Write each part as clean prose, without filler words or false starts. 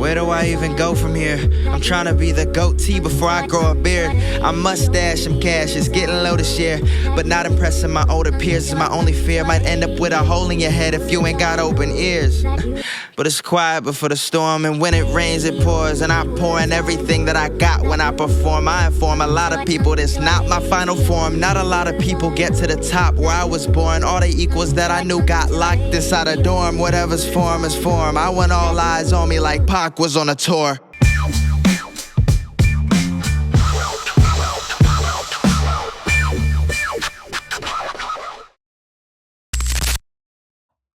Where do I even go from here? I'm trying to be the goatee before I grow a beard. I must stash some cash, it's getting low this year. But not impressing my older peers is my only fear. Might end up with a hole in your head if you ain't got open ears. But it's quiet before the storm, and when it rains it pours. And I pour in everything that I got when I perform. I inform a lot of people that's not my final form. Not a lot of people get to the top where I was born. All the equals that I knew got locked inside a dorm. Whatever's form is form. I want all eyes on me like Pac was on a tour.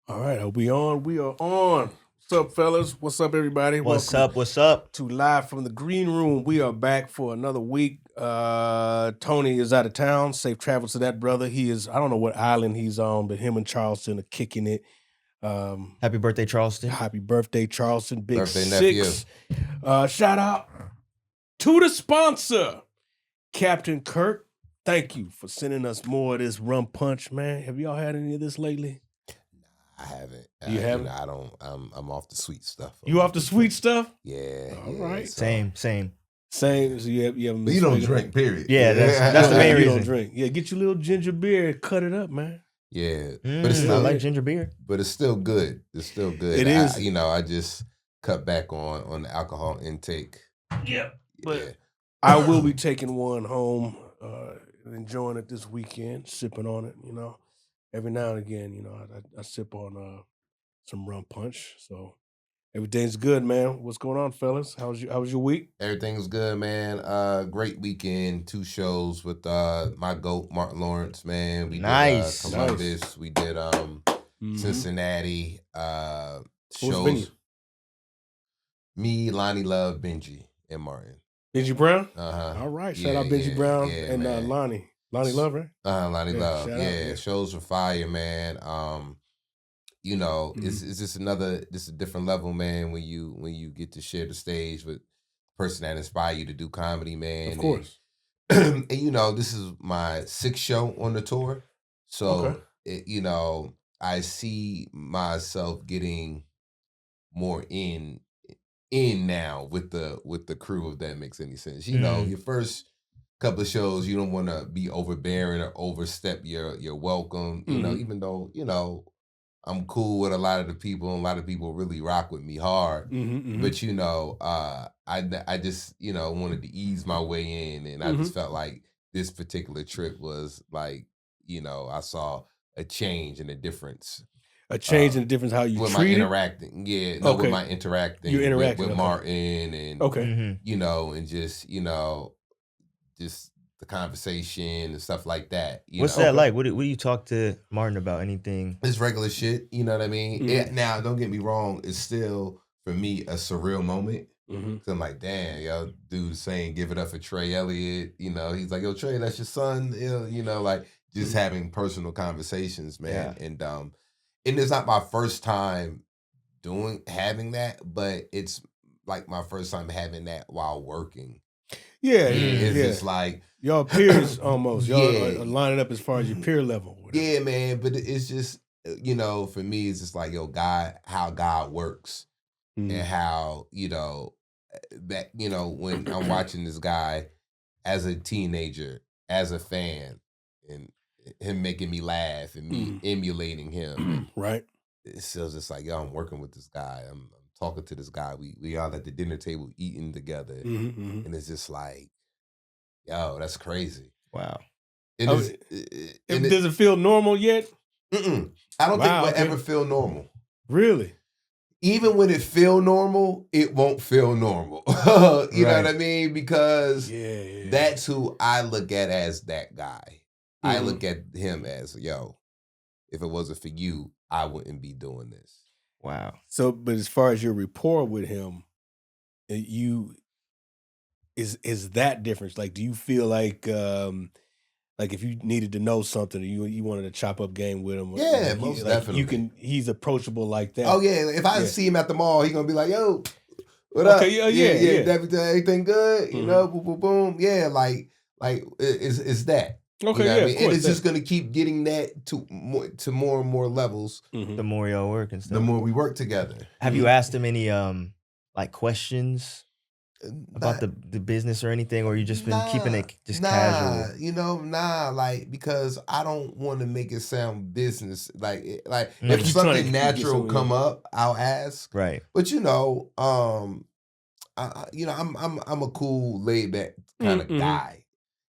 All right, are we on? We are on. What's up, fellas? What's up, everybody? What's Welcome up? to Live from the Green Room. We are back for another week. Tony is out of town. Safe travels to that brother. He is, I don't know what island he's on, but him and Charleston are kicking it. Happy birthday, Charleston. Happy birthday, Charleston. Big Birthday, 6. Shout out to the sponsor, Captain Kirk. Thank you for sending us more of this rum punch, man. Have y'all had any of this lately? I haven't. You haven't? I don't. I'm off the sweet stuff. You off the sweet stuff? Yeah. All right. So. Same. So you haven't But you don't drink, period. Yeah, that's the main you reason. don't drink. Yeah, get your little ginger beer and cut it up, man. Yeah, But but it's I still like ginger beer. But it's still good. It's still good. It is. I just cut back on the alcohol intake. Yeah, but Yeah. I will be taking one home, enjoying it this weekend, sipping on it. Every now and again, I sip on some rum punch. So everything's good, man. What's going on, fellas? How was your week? Everything's good, man. Great weekend. 2 shows with my GOAT, Martin Lawrence, man. We Nice. did Columbus. Nice. We did Cincinnati. What was Shows. venue? Me, Lonnie Love, Benji, and Martin. Benji Brown? Uh-huh. All right. Shout out Benji Brown and man. Lonnie. Lonnie Love, right? Lonnie Yeah, Love. shout out, Yeah, yeah. shows were fire, man. It's just a different level, man, when you get to share the stage with a person that inspire you to do comedy, man. Of course. And this is my 6th show on the tour. So Okay. I see myself getting more in now with the crew, if that makes any sense. Your first couple of shows, you don't want to be overbearing or overstep your welcome. Even though I'm cool with a lot of the people, and a lot of people really rock with me hard. But I just wanted to ease my way in, and I just felt like this particular trip was like I saw a change and a difference. A change in the difference how you with treat my it? interacting, with my interacting, You're interacting, with okay. Martin, and Okay. and just the conversation and stuff like that. What's that like? What do you talk to Martin about? Anything? It's regular shit. You know what I mean? Mhm. Now, don't get me wrong. It's still for me a surreal moment. Mm-hmm. So I'm like, damn, yo, dude saying, give it up for Trey, Elliot. He's like, yo, Trey, that's your son. Like just having personal conversations, man. Yeah. And it's not my first time having that, but it's like my first time having that while working. Yeah. It's just like y'all peers almost. Y'all Yeah. are lining up as far as your peer level. yeah, man. But it's just for me, it's just like how God works, Mhm. and how that when I'm watching this guy as a teenager, as a fan, and him making me laugh and me emulating him. Right. It's just like, yo, I'm working with this guy. I'm talking to this guy. We all at the dinner table eating together. Mm-hmm. And it's just like, yo, that's crazy. Wow. Does it feel normal yet? I don't think we'll ever feel normal. Really? Even when it feel normal, it won't feel normal. You know what I mean? Because that's who I look at as that guy. I look at him as, yo, if it wasn't for you, I wouldn't be doing this. Wow. So, but as far as your rapport with him, is that difference? Like, do you feel like if you needed to know something, or you wanted to chop up game with him? Yeah, most definitely. He's approachable like that. Oh yeah, if I see him at the mall, he's gonna be like, "Yo, what up? Yeah. Everything good? You know, boom, boom, boom. Yeah, like it's that. Okay, you know yeah, what I mean? of course, and it's just gonna keep getting that to more and more levels. The more y'all work and stuff. The more we work together. Have you asked him any like questions about the business or anything, or you just been keeping it just casual? Like, because I don't want to make it sound business. Like Like if you trying to something get natural somewhere. come up, I'll ask. Right. But I'm a cool, laid back kind of guy.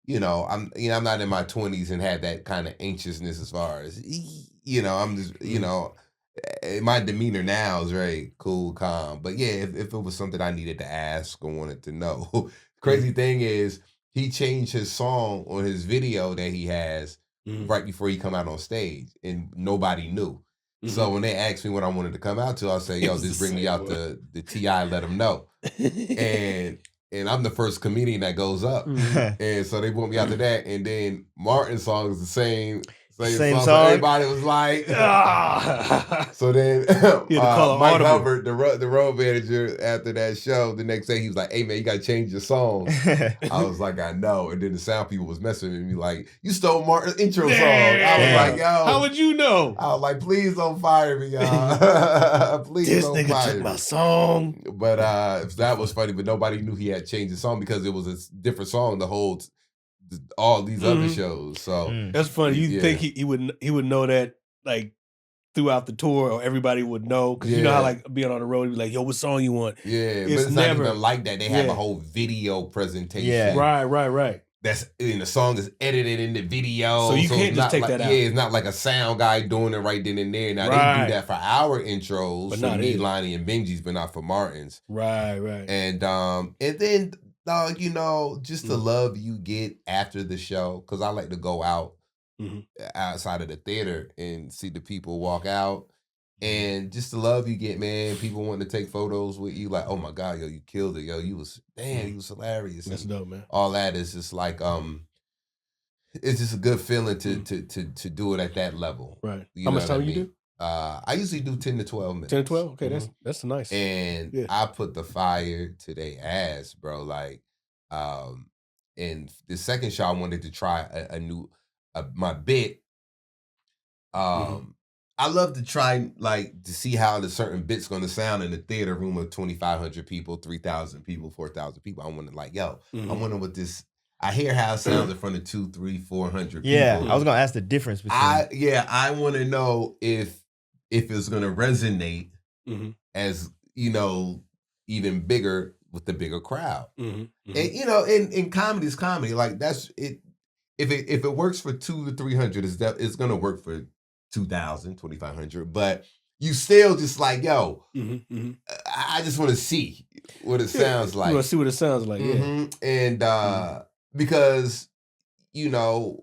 I'm not in my 20s and had that kind of anxiousness as far as I'm just my demeanor now is very cool, calm. But yeah, if it was something I needed to ask or wanted to know, crazy thing is he changed his song on his video that he has right before he come out on stage, and nobody knew. So when they asked me what I wanted to come out to, I say, "Yo, just bring me out the T.I. Let them know." And I'm the first comedian that goes up, and so they put me out to that. And then Martin's song is the same song. So everybody was like, So then Mike Hubbard, the road manager, after that show, the next day he was like, "Hey man, you gotta change your song." I was like, "I know." And then the sound people was messing with me like, "You stole Martin's intro song." I was like, "Yo, how would you know?" I was like, "Please don't fire me, y'all." Please this don't nigga fire took me. my song. But that was funny. But nobody knew he had changed his song because it was a different song the whole all these other shows. So that's funny. You think he would know that like throughout the tour, or everybody would know, because you know how like being on the road, you'd be like, "Yo, what song you want?" Yeah, but it's never, not even like that. They have a whole video presentation. Yeah, right. That's the song is edited in the video, so you can't just take that out. Yeah, it's not like a sound guy doing it right then and there. Now they do that for our intros, for me, Lonnie, and Benji's, but not for Martin's. Right. And then dog, just the love you get after the show, because I like to go out outside of the theater and see the people walk out, and just the love you get, man. People wanting to take photos with you, like, "Oh my God, yo, you killed it, yo, you was hilarious." That's dope, man. All that is just like it's just a good feeling to do it at that level. Right. How much time you do? I usually do 10 to 12 minutes. 10 to 12? Okay, that's nice. And I put the fire to their ass, bro. Like, and the second show I wanted to try a new my bit. I love to try to see how the certain bit's gonna sound in the theater room of 2,500 people, 3,000 people, 4,000 people. I want to I wonder what this. I hear how it sounds in front of 200, 300, 400 people. Yeah, I was gonna ask the difference between. I want to know if it's gonna resonate as even bigger with the bigger crowd. And in comedy is comedy. Like, that's it. If it works for 200 to 300, it's gonna work for 2,000, 2,500. But you still just like, yo, I just want to see what it sounds like. You want to see what it sounds like, And because we all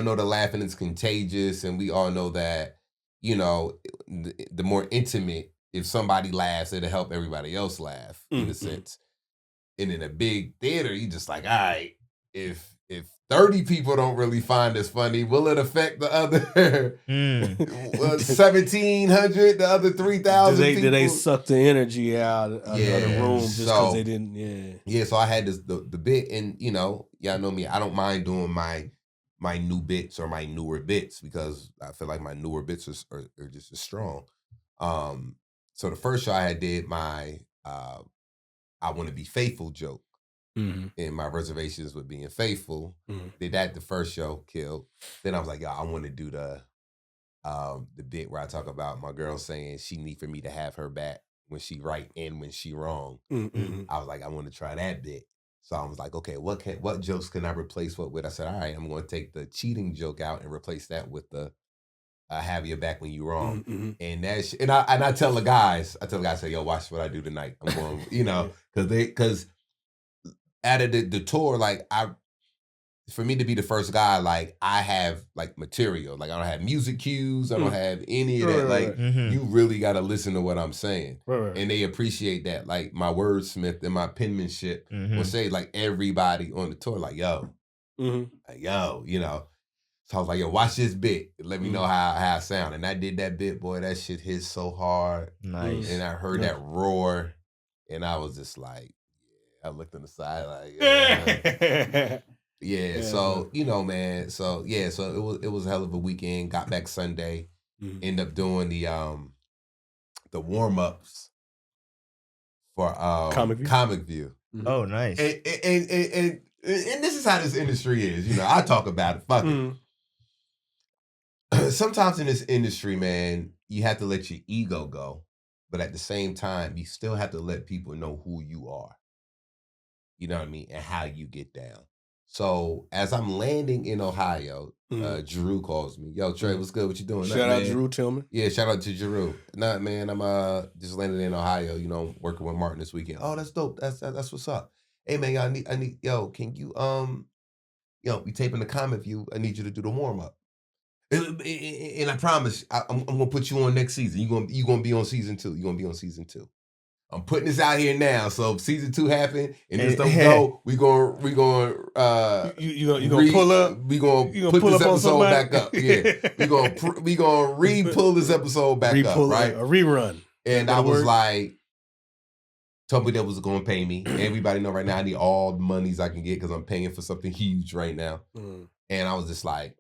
know the laughing is contagious, and we all know that the more intimate, if somebody laughs, it'll help everybody else laugh in a sense. And in a big theater, you just like, all right, if 30 people don't really find this funny, will it affect the other 1,700, the other 3,000 people? Did they suck the energy out of the room just because they didn't? Yeah, so I had the bit, and y'all know me, I don't mind doing my new bits or my newer bits, because I feel like my newer bits are just as strong. So the first show I did my I want to be faithful joke. And my reservations with being faithful. Did that the first show, killed. Then I was like, yo, I want to do the bit where I talk about my girl saying she need for me to have her back when she right and when she wrong. I was like, I want to try that bit. So I was like, okay, what jokes can I replace what with? I said, all right, I'm going to take the cheating joke out and replace that with the have your back when you wrong. And that's and I tell the guys, I say, yo, watch what I do tonight. I'm going, because out of the tour, for me to be the first guy, I have material. I don't have music cues. I don't have any of that. You really got to listen to what I'm saying. And they appreciate that. My wordsmith and my penmanship will say, everybody on the tour, yo. So I was like, yo, watch this bit. Let me know how I sound. And I did that bit, boy. That shit hit so hard. Nice. And I heard that roar. And I was just like, I looked on the side so man. So it was a hell of a weekend. Got back Sunday. End up doing the warm-ups for Comic View. Oh, nice. And this is how this industry is. You know, I talk about it. Fuck it. Sometimes in this industry, man, you have to let your ego go. But at the same time, you still have to let people know who you are. You know what I mean? And how you get down. So as I'm landing in Ohio, Drew calls me. Yo, Trey, what's good? What you doing? Shout out Drew Tillman. Yeah, shout out to Drew. Nah, man, I'm just landing in Ohio, you know, working with Martin this weekend. Oh, that's dope. That's what's up. Hey man, I need can you we taping the Comic View. I need you to do the warm-up. And I promise I'm gonna put you on next season. You're gonna be on season 2. You're gonna be on season 2. I'm putting this out here now. So if season 2 happen and this don't go, we gonna pull up. We gonna put this episode back up. Yeah, we gonna re-pull this episode back up. Right, a rerun. And I was like, told me that was gonna pay me. Everybody know right now I need all the monies I can get because I'm paying for something huge right now. And I was just like,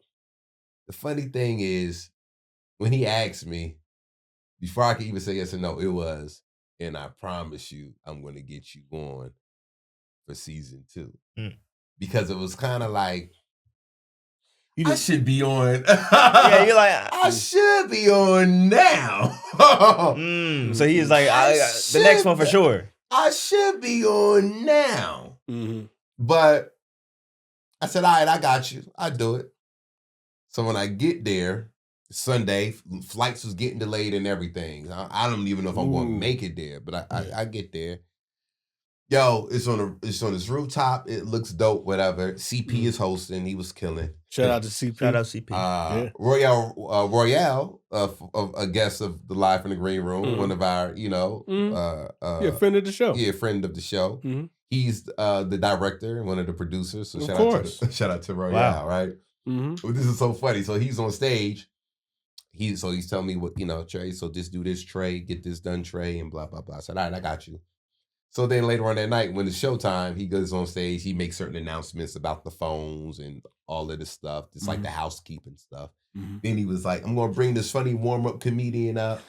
the funny thing is, when he asked me, before I could even say yes or no, it was. And I promise you, I'm going to get you on for season 2. Because it was kind of like, I should be on. Yeah, you're like, I should be on now. So he's like, the next one for sure. I should be on now. But I said, all right, I got you. I do it. So when I get there, Sunday, flights was getting delayed and everything. I don't even know if I'm going to make it there, but I get there. Yo, it's on this rooftop. It looks dope. Whatever. CP is hosting. He was killing. Shout out to CP. Shout out CP. Royale, a guest of the Live from the Green Room, one of our, friend of the show. Yeah, friend of the show. He's the director and one of the producers. So shout out to Royale, right? This is so funny. So he's on stage. He's telling me what, Trey, so just do this, Trey, get this done, Trey, and blah, blah, blah. I said, all right, I got you. So then later on that night, when it's showtime, he goes on stage, he makes certain announcements about the phones and all of this stuff. It's like the housekeeping stuff. Then he was like, I'm going to bring this funny warm-up comedian up.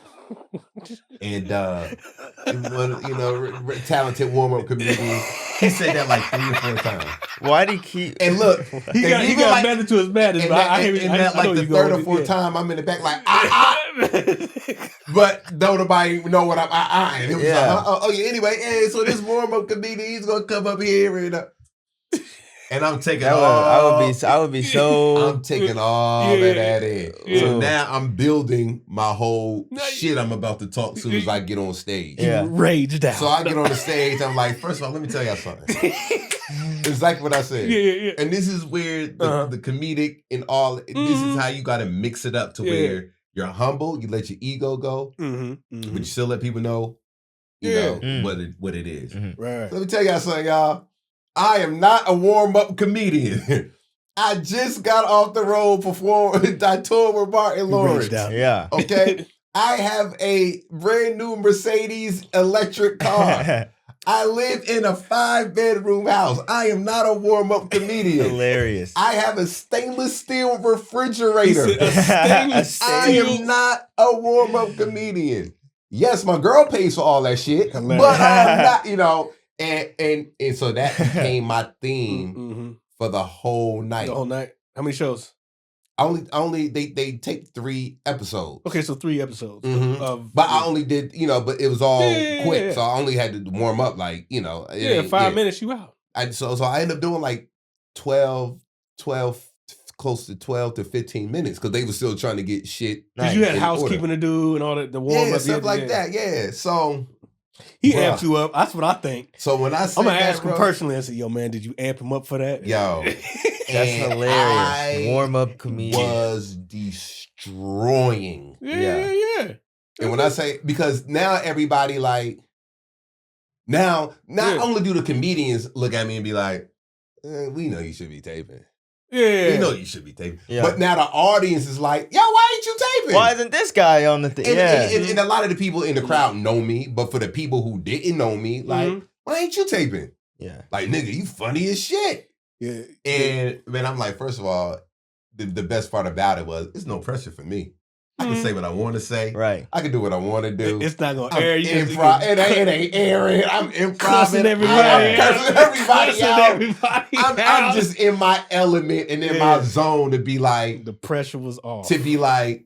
And, talented warm-up comedian. He said that like 3 or 4 times. Why did he keep... And look, he got method to his madness. And the third or fourth time, I'm in the back like, But nobody know what I'm eyeing. It was like, anyway, so this warm-up comedian, he's going to come up here and I'm taking I would be so... I'm taking all of that in. Yeah. So now I'm building my whole shit I'm about to talk as soon as I get on stage. Yeah. Raged out. So I get on the stage, I'm like, first of all, let me tell y'all something. Exactly what I said. Yeah. And this is where the comedic and all, this is how you got to mix it up to where you're humble, you let your ego go, but you still let people know, what it is. Right. So let me tell y'all something, y'all. I am not a warm-up comedian. I just got off the road performing. I toured with Martin Lawrence. Yeah. Okay? I have a brand new Mercedes electric car. I live in a 5-bedroom house. I am not a warm-up comedian. Hilarious. I have a stainless steel refrigerator. A stainless I am not a warm-up comedian. Yes, my girl pays for all that shit, but I'm not, And so that became my theme for the whole night. The whole night. How many shows? They take 3 episodes. Okay, so 3 episodes. But I only did, but it was all quick. So I only had to warm up 5 minutes, you out. So I ended up doing like 12, close to 12 to 15 minutes because they were still trying to get shit. Because you had housekeeping to do and all that, the warm up. Stuff like that, yeah. So... He amped you up. That's what I think. So when I said I'm going to ask him personally, I said, yo, man, did you amp him up for that? Yo. That's hilarious. Warm-up comedian. Was destroying. Yeah. And when I say, because now everybody not only do the comedians look at me and be like, we know you should be taping. Yeah. We know you should be taping. Yeah. But now the audience is like, yo, why ain't you taping? Why isn't this guy on the thing? And a lot of the people in the crowd know me, but for the people who didn't know me, why ain't you taping? Yeah. Like, nigga, you funny as shit. Yeah. And man, I'm like, first of all, the best part about it was, it's no pressure for me. I can say what I want to say. Right. I can do what I want to do. It's not gonna I'm air. You improv. It ain't airing. I'm improv. Cussing everybody I'm cursing everybody out. everybody I'm just in my element and in my zone to be like, the pressure was off. to be like,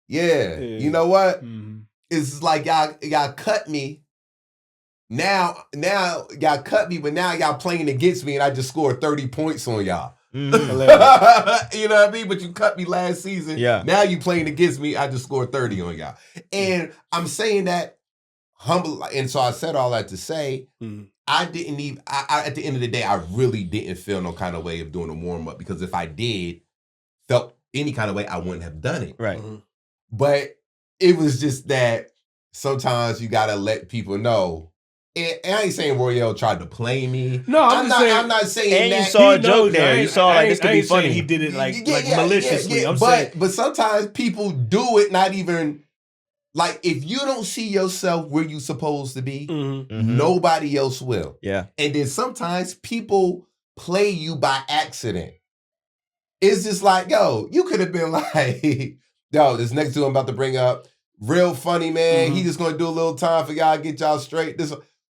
you know what? Mm-hmm. It's like y'all cut me. Now y'all cut me, but now y'all playing against me, and I just scored 30 points on y'all. Mm-hmm. You know what I mean? But you cut me last season. Yeah. Now you playing against me. I just scored 30 on y'all. And I'm saying that humble. And so I said all that to say, I didn't even, at the end of the day, I really didn't feel no kind of way of doing a warm up, because if I did, felt any kind of way, I wouldn't have done it. Right. Mm-hmm. But it was just that sometimes you got to let people know. And I ain't saying Royale tried to play me. No, I'm not saying and that. you saw a He joke knows, there. You saw like this could be funny. He did it like maliciously. I'm saying, but sometimes people do it not even like, if you don't see yourself where you supposed to be, nobody else will. Yeah. And then sometimes people play you by accident. It's just like, yo, you could have been like, yo, this next dude I'm about to bring up, real funny, man. He just gonna do a little time for y'all, get y'all straight.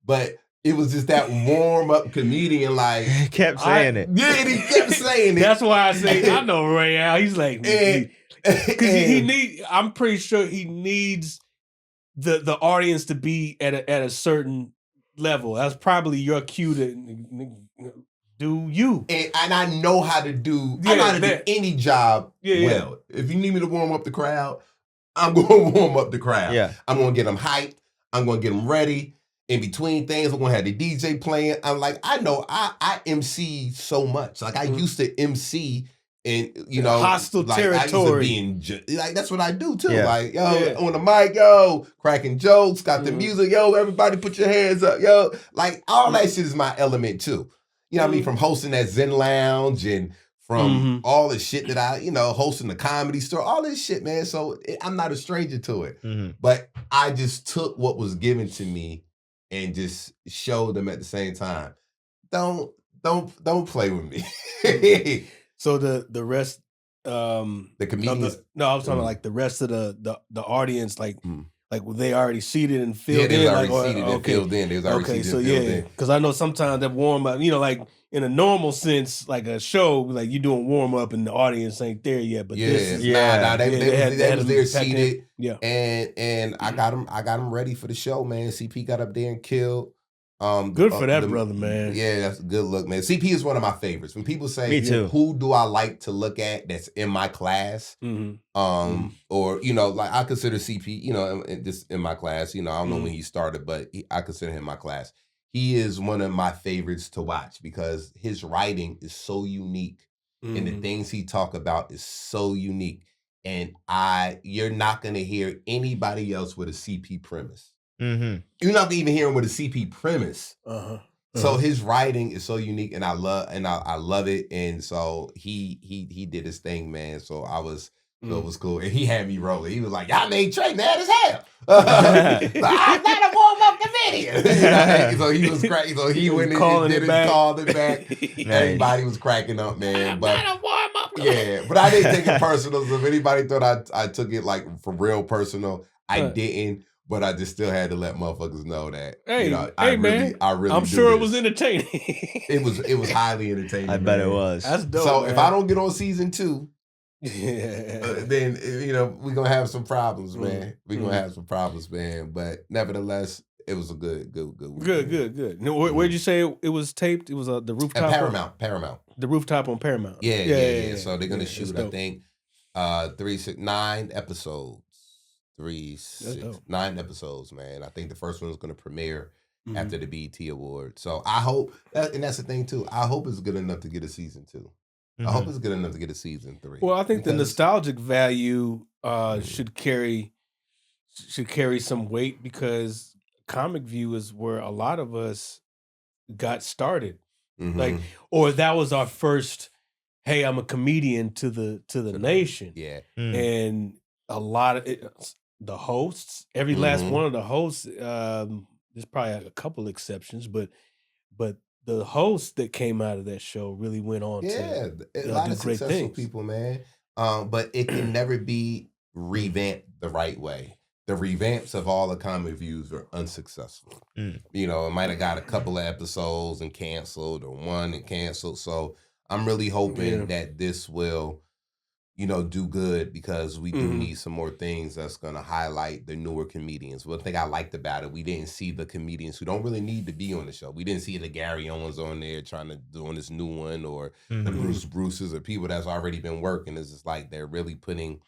But it was just that warm up comedian, like kept saying it. Yeah, and he kept saying it. That's why I say I know Royale. He's like, because he need. I'm pretty sure he needs the audience to be at a certain level. That's probably your cue to do you. And I know how to do. I know how to do any job well. If you need me to warm up the crowd, I'm going to warm up the crowd. Yeah. I'm going to get them hyped. I'm going to get them ready. In between things, I'm going to have the DJ playing. I'm like, I know I MC so much. Like, I used to MC in, hostile territory. I used to be like, that's what I do too. Yeah. Like, on the mic, cracking jokes, got the music, everybody put your hands up, Like, all that shit is my element too. You know what I mean? From hosting that Zen Lounge and from all the shit that I, hosting the Comedy Store, all this shit, man. So I'm not a stranger to it. But I just took what was given to me and just showed them at the same time. Don't play with me. So the rest, the comedians. I was talking like the rest of the audience, like they already seated and filled in. They was already seated and filled in. They was already seated and filled in. Because I know sometimes that warm up, like in a normal sense, like a show, like you doing warm up and the audience ain't there yet. But this is, they was there seated. Yeah, and I got them ready for the show, man. CP got up there and killed. Good for that brother, man. Yeah, that's a good look, man. CP is one of my favorites. When people say, Me too. Who do I like to look at that's in my class? Or, like I consider CP, just in my class. I don't know when he started, but I consider him my class. He is one of my favorites to watch because his writing is so unique and the things he talk about is so unique. And you're not going to hear anybody else with a CP premise. You're not gonna even hear him with a CP premise. So his writing is so unique, and I love it. And so he did his thing, man. So it was cool, and he had me rolling. He was like, "Y'all made Trey mad as hell." I'm not a warm up comedian. So he was cracking. So he went and called it back. Everybody was cracking up, man. But not a warm up. Yeah, but I didn't take it personal. So if anybody thought I took it like for real personal, I didn't. But I just still had to let motherfuckers know that. Hey, I really I'm sure it was entertaining. It was highly entertaining. I bet it was. That's dope. So man. if I don't get on season 2, then we're gonna have some problems, man. We're gonna have some problems, man. But nevertheless, it was a good weekend. Good. Now, where'd you say it was taped? It was the rooftop. At Paramount. The rooftop on Paramount. Yeah. So they're gonna shoot, I think, 9 episodes. 9 episodes, man. I think the first one is going to premiere after the BET Award. So I hope, and that's the thing too, I hope it's good enough to get a season 2. I hope it's good enough to get a season 3. Well, I think the nostalgic value should carry some weight because Comic View is where a lot of us got started. Like, or that was our first, hey, I'm a comedian to the nation. Yeah. And a lot of the hosts, every last one of the hosts, there's probably a couple exceptions, but the hosts that came out of that show really went on to a lot of great successful things. people, man. But it can never be revamped the right way. The revamps of all the comic views are unsuccessful. You know, it might have got a couple of episodes and canceled, or one and canceled. So I'm really hoping that this will, you know, do good, because we do need some more things that's going to highlight the newer comedians. One thing I liked about it, we didn't see the comedians who don't really need to be on the show. We didn't see the Gary Owens on there trying to do on this new one, or the Bruce Bruces, or people that's already been working. It's just like they're really putting,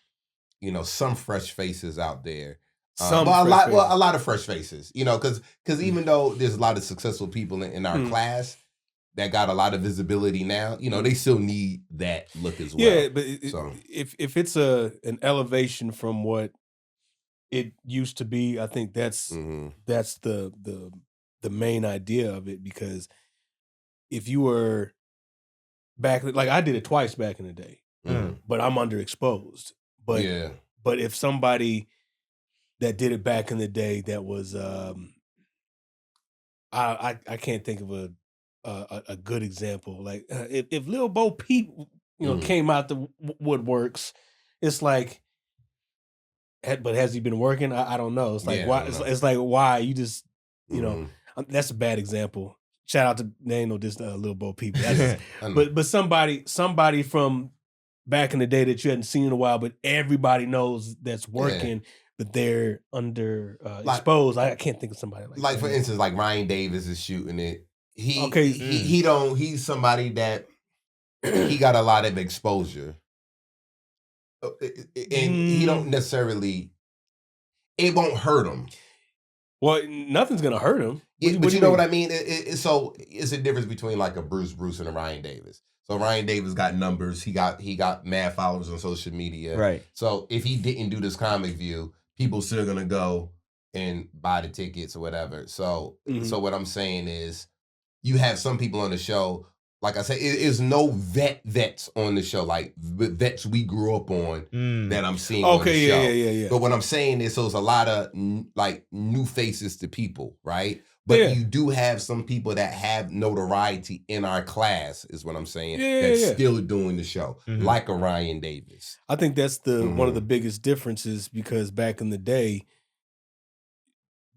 you know, some fresh faces out there. A lot of fresh faces, you know, because even though there's a lot of successful people in our class that got a lot of visibility now, you know, they still need that look as well. Yeah, but if it's an elevation from what it used to be, I think that's the main idea of it. Because if you were back, like I did it twice back in the day, but I'm underexposed. But if somebody that did it back in the day, that was I can't think of a good example. Like if Lil Bo Peep, you know, came out the woodworks, it's like, but has he been working? I don't know. It's like why? It's like why you just, you know, that's a bad example. Shout out to Lil Bo Peep. But somebody from back in the day that you hadn't seen in a while, but everybody knows that's working. But they're exposed. I can't think of somebody like that. For instance, like Ryan Davis is shooting it. He's somebody that he got a lot of exposure, and he don't necessarily. It won't hurt him. Well, nothing's gonna hurt him. But you know what I mean. So it's a difference between like a Bruce and a Ryan Davis. So Ryan Davis got numbers. He got mad followers on social media. Right. So if he didn't do this comic view, people still gonna go and buy the tickets or whatever. So so what I'm saying is, you have some people on the show, like I said, it is no vets on the show, like vets we grew up on that I'm seeing on the show. Yeah. But what I'm saying is, so it's a lot of like new faces to people, right? But you do have some people that have notoriety in our class, is what I'm saying, that's still doing the show, like a Ryan Davis. I think that's one of the biggest differences, because back in the day,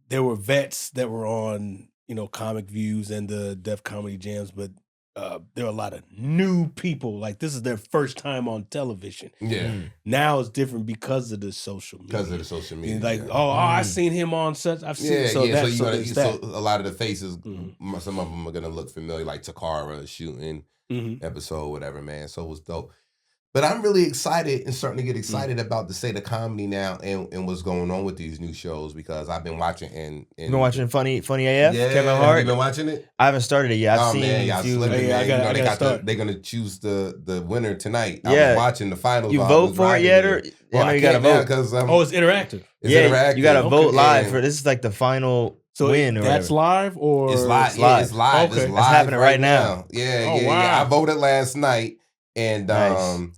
there were vets that were on, you know, Comic Views and the Def Comedy Jams, but there are a lot of new people. Like, this is their first time on television. Yeah. Now it's different because of the social media. Because of the social media. And like, I seen him on such. I've seen. So a lot of the faces, some of them are gonna look familiar, like Takara shooting episode, whatever, man. So it was dope. But I'm really excited and starting to get excited about the state of comedy now and what's going on with these new shows, because I've been watching and You've been watching Funny AF, Kevin Hart. Have you been watching it? I haven't started it yet. I've seen y'all slipping, man. They're gonna choose the winner tonight. I was watching the finals. You vote for it yet, or well, you gotta vote? It's interactive. It's interactive. You gotta vote live for this. Is like the final win. Or that's live, or it's live. It's live. It's live. Okay. It's happening right now. Yeah. I voted last night, and nice.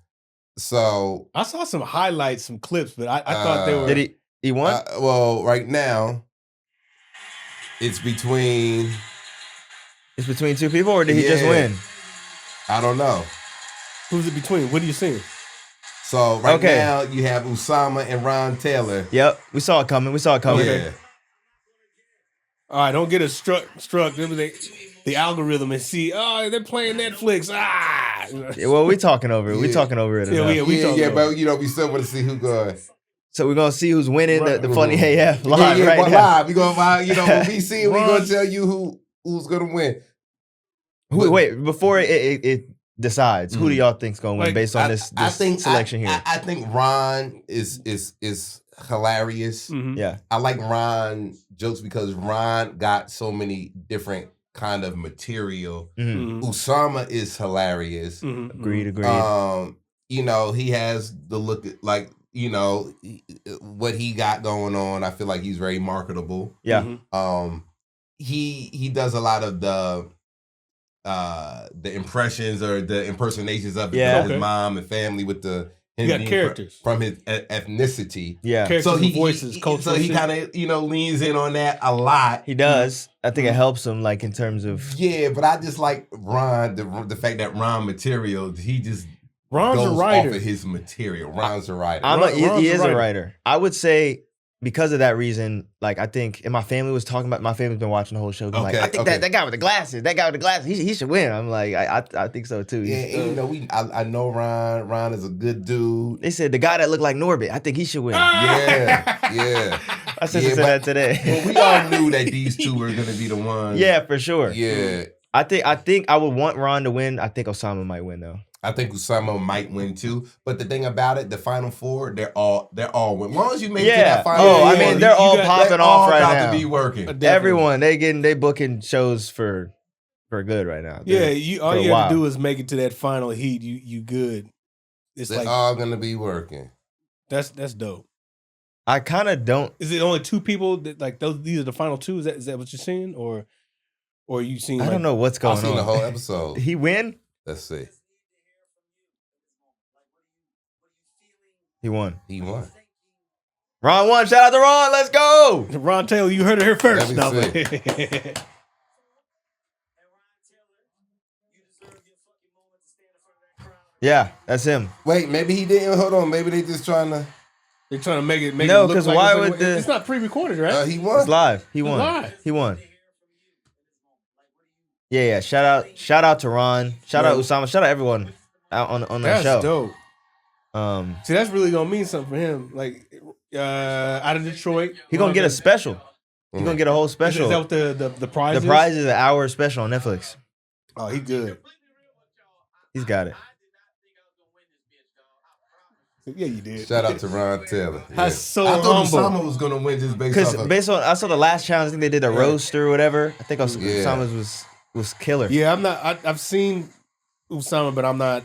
So I saw some highlights, some clips, but I thought they were. Did he won? Well, right now it's between two people, or did he just win? I don't know. Who's it between? What are you seeing? So right now you have Usama and Ron Taylor. Yep, we saw it coming. Yeah. All right, don't get us struck. The algorithm and see. Oh, they're playing Netflix. Yeah, well, we talking over it. We talking over it. But you know, we still want to see who going. So we're gonna see who's winning the Funny AF live now. Live. We gonna find, you know, when we see it, we gonna tell you who's gonna win. Wait, before it decides, who do y'all think's gonna win based on this selection here? I think Ron is hilarious. Yeah, I like Ron jokes because Ron got so many different kind of material. Usama is hilarious. Agreed. You know, he has the look like, you know, what he got going on. I feel like he's very marketable. Yeah. He does a lot of the impressions or the impersonations of his mom and family with the he got characters from his ethnicity. Yeah. Characters so he voices, culture. So he kind of, you know, leans in on that a lot. He does. I think it helps him, like, in terms of. Yeah, but I just like Ron, the fact that Ron material, he just Ron's a goes writer. off of his material. Ron's a writer. He is a writer. I would say because of that reason, like I think, and my family was talking about. My family's been watching the whole show. Like, I think that guy with the glasses, he should win. I'm like, I think so too. Yeah, and I know Ron. Ron is a good dude. They said the guy that looked like Norbit, I think he should win. Yeah. I said that today. Well, we all knew that these two were gonna be the ones. Yeah, for sure. Yeah. I think I would want Ron to win. I think Osama might win though. I think Osama might win too. But the thing about it, the final four, they're all win. As long as you make it to that final four, I mean, they're all popping off right now. To be working. Everyone, they booking shows for good right now. All you have to do is make it to that final heat. You good. They're all gonna be working. That's dope. I kind of don't. Is it only two people that like those? These are the final two. Is that what you're seeing, or are you seeing? I don't know what's going on. I've seen the whole episode. He win? Let's see. He won. Ron won. Shout out to Ron. Let's go. Ron Taylor, you heard it here first. No, yeah, that's him. Wait, maybe he didn't. Hold on. Maybe they just trying to. They're trying to make it. No, because like why would it's not pre-recorded, right? He won. It's live. He won. He won. Yeah. Shout out to Ron. Shout out Osama. Shout out everyone out on that show. That's dope. See, that's really gonna mean something for him. Like, out of Detroit, he gonna get a special. He gonna get a whole special. Is that what the prize is? The prize is an hour special on Netflix. Oh, he good. He's got it. Yeah, you did. Shout out to Ron Taylor. That's so I thought humble. Osama was gonna win just based on I saw the last challenge. I think they did a roast or whatever. I think Osama's was killer. Yeah, I'm not. I've seen Osama, but I'm not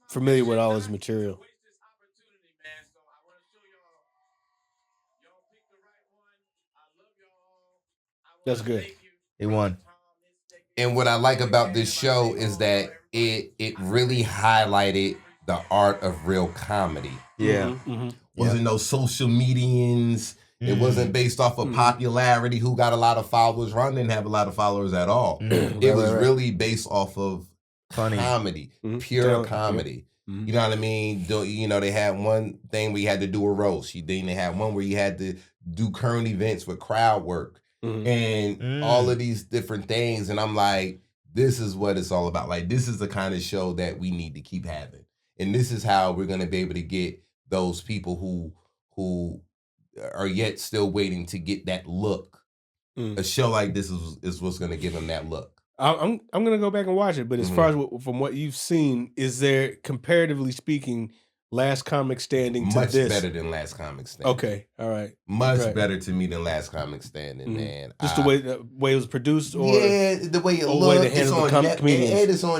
familiar with all his material. That's good. He won. And what I like about this show is that it really highlighted the art of real comedy. Yeah. Wasn't no social medians. It wasn't based off of popularity, who got a lot of followers. Ron didn't have a lot of followers at all. It was really based off of comedy, pure comedy. You know what I mean? They had one thing where you had to do a roast. Then they had one where you had to do current events with crowd work and all of these different things. And I'm like, this is what it's all about. Like, this is the kind of show that we need to keep having. And this is how we're going to be able to get those people who are yet still waiting to get that look. A show like this is what's going to give them that look. I'm going to go back and watch it. But as far as from what you've seen, is there, comparatively speaking, Last Comic Standing to much this? Much better than Last Comic Standing. Okay, all right. Much better to me than Last Comic Standing, man. Just the way it was produced? Or the way it looked. It's on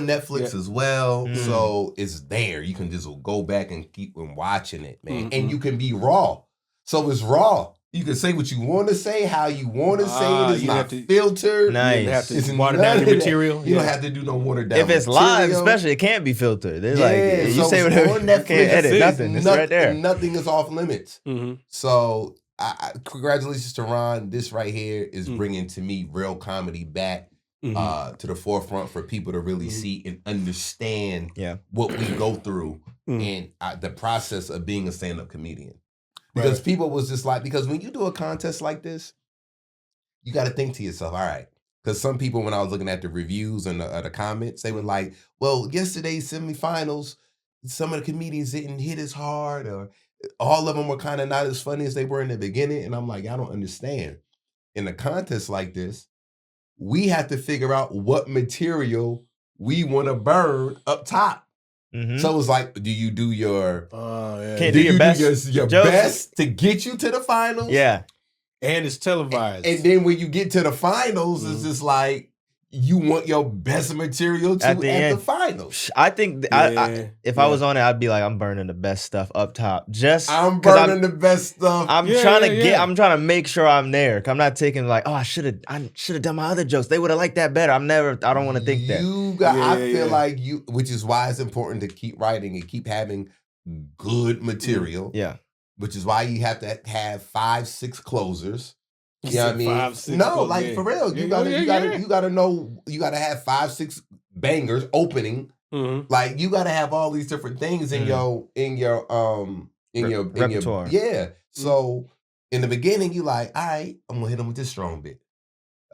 Netflix as well. So it's there. You can just go back and keep watching it, man. And you can be raw. So it's raw. You can say what you want to say, how you want to say it. It's not filtered. Nice. You have to water down your material. You don't have to do no water down. If it's live, especially, it can't be filtered. It's you say whatever. You can't edit nothing. It's right there. Nothing is off limits. So congratulations to Ron. This right here is bringing, to me, real comedy back to the forefront for people to really see and understand what we go through and the process of being a stand-up comedian. Because people was just like, because when you do a contest like this, you got to think to yourself, all right. Because some people, when I was looking at the reviews and the comments, they were like, well, yesterday's semifinals, some of the comedians didn't hit as hard, or all of them were kind of not as funny as they were in the beginning. And I'm like, I don't understand. In a contest like this, we have to figure out what material we want to burn up top. So it's like, do you do your can't do your best, your best to get you to the finals? Yeah, and it's televised. And then when you get to the finals, it's just like you want your best material at the finals. I think if I was on it, I'd be like, I'm burning the best stuff up top. I'm burning the best stuff. I'm trying to I'm trying to make sure I'm there. I'm not taking like, oh, I should have done my other jokes. They would have liked that better. I don't want to think that. I feel like you, which is why it's important to keep writing and keep having good material. Yeah. Which is why you have to have 5-6 closers. You know what I mean? 5-6 for real. You gotta know. You gotta have 5-6 bangers opening Like you got to have all these different things in your repertoire. So in the beginning, you like, all right, I'm gonna hit him with this strong bit.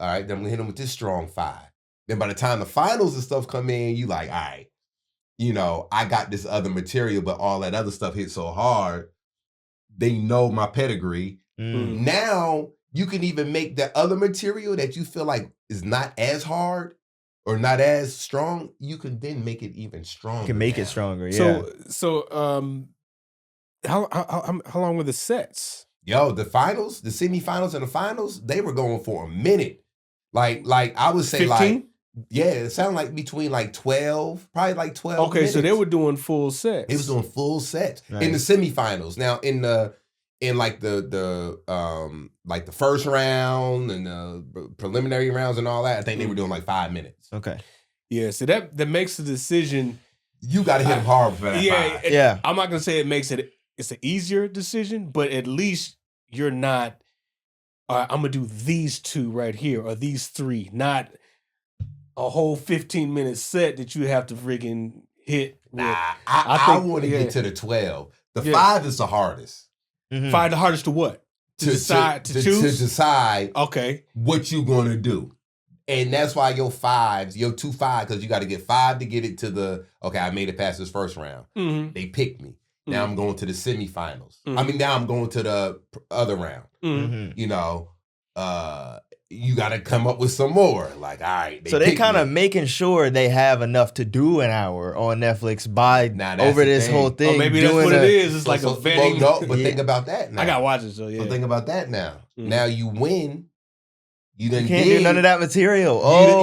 All right, then I'm gonna hit him with this strong 5. Then by the time the finals and stuff come in, you like, all right, I got this other material, but all that other stuff hit so hard. They know my pedigree. Now you can even make that other material that you feel like is not as hard or not as strong. You can then make it even stronger. You can make it stronger. Yeah. So how long were the sets? Yo, the finals, the semifinals, and the finals, they were going for a minute. Like I would say 15? It sounded like between 12, probably 12 minutes. So they were doing full sets. It was doing full sets Nice. in the semifinals. Now in the first round and the preliminary rounds and all that, I think they were doing 5 minutes. Okay. Yeah, so that makes the decision. You got to hit them hard for that 5. I'm not gonna say it's an easier decision, but at least you're not. I'm gonna do these 2 right here or these 3, not a whole 15-minute set that you have to friggin' hit. I want to get to the 12. The 5 is the hardest. 5 the hardest to what? To decide to choose? To decide okay what you gonna do. And that's why your 5s, your 2 5, because you got to get 5 to get it to the, okay, I made it past this first round. They picked me. Now I'm going to the semifinals. Now I'm going to the other round. You got to come up with some more. Like, all right. So they kind of making sure they have enough to do an hour on Netflix by over this whole thing. Oh, maybe that's what it is. It's like a vetting. But think about that now. I got to watch it, so yeah. But think about that now. Now you win. You can't do none of that material.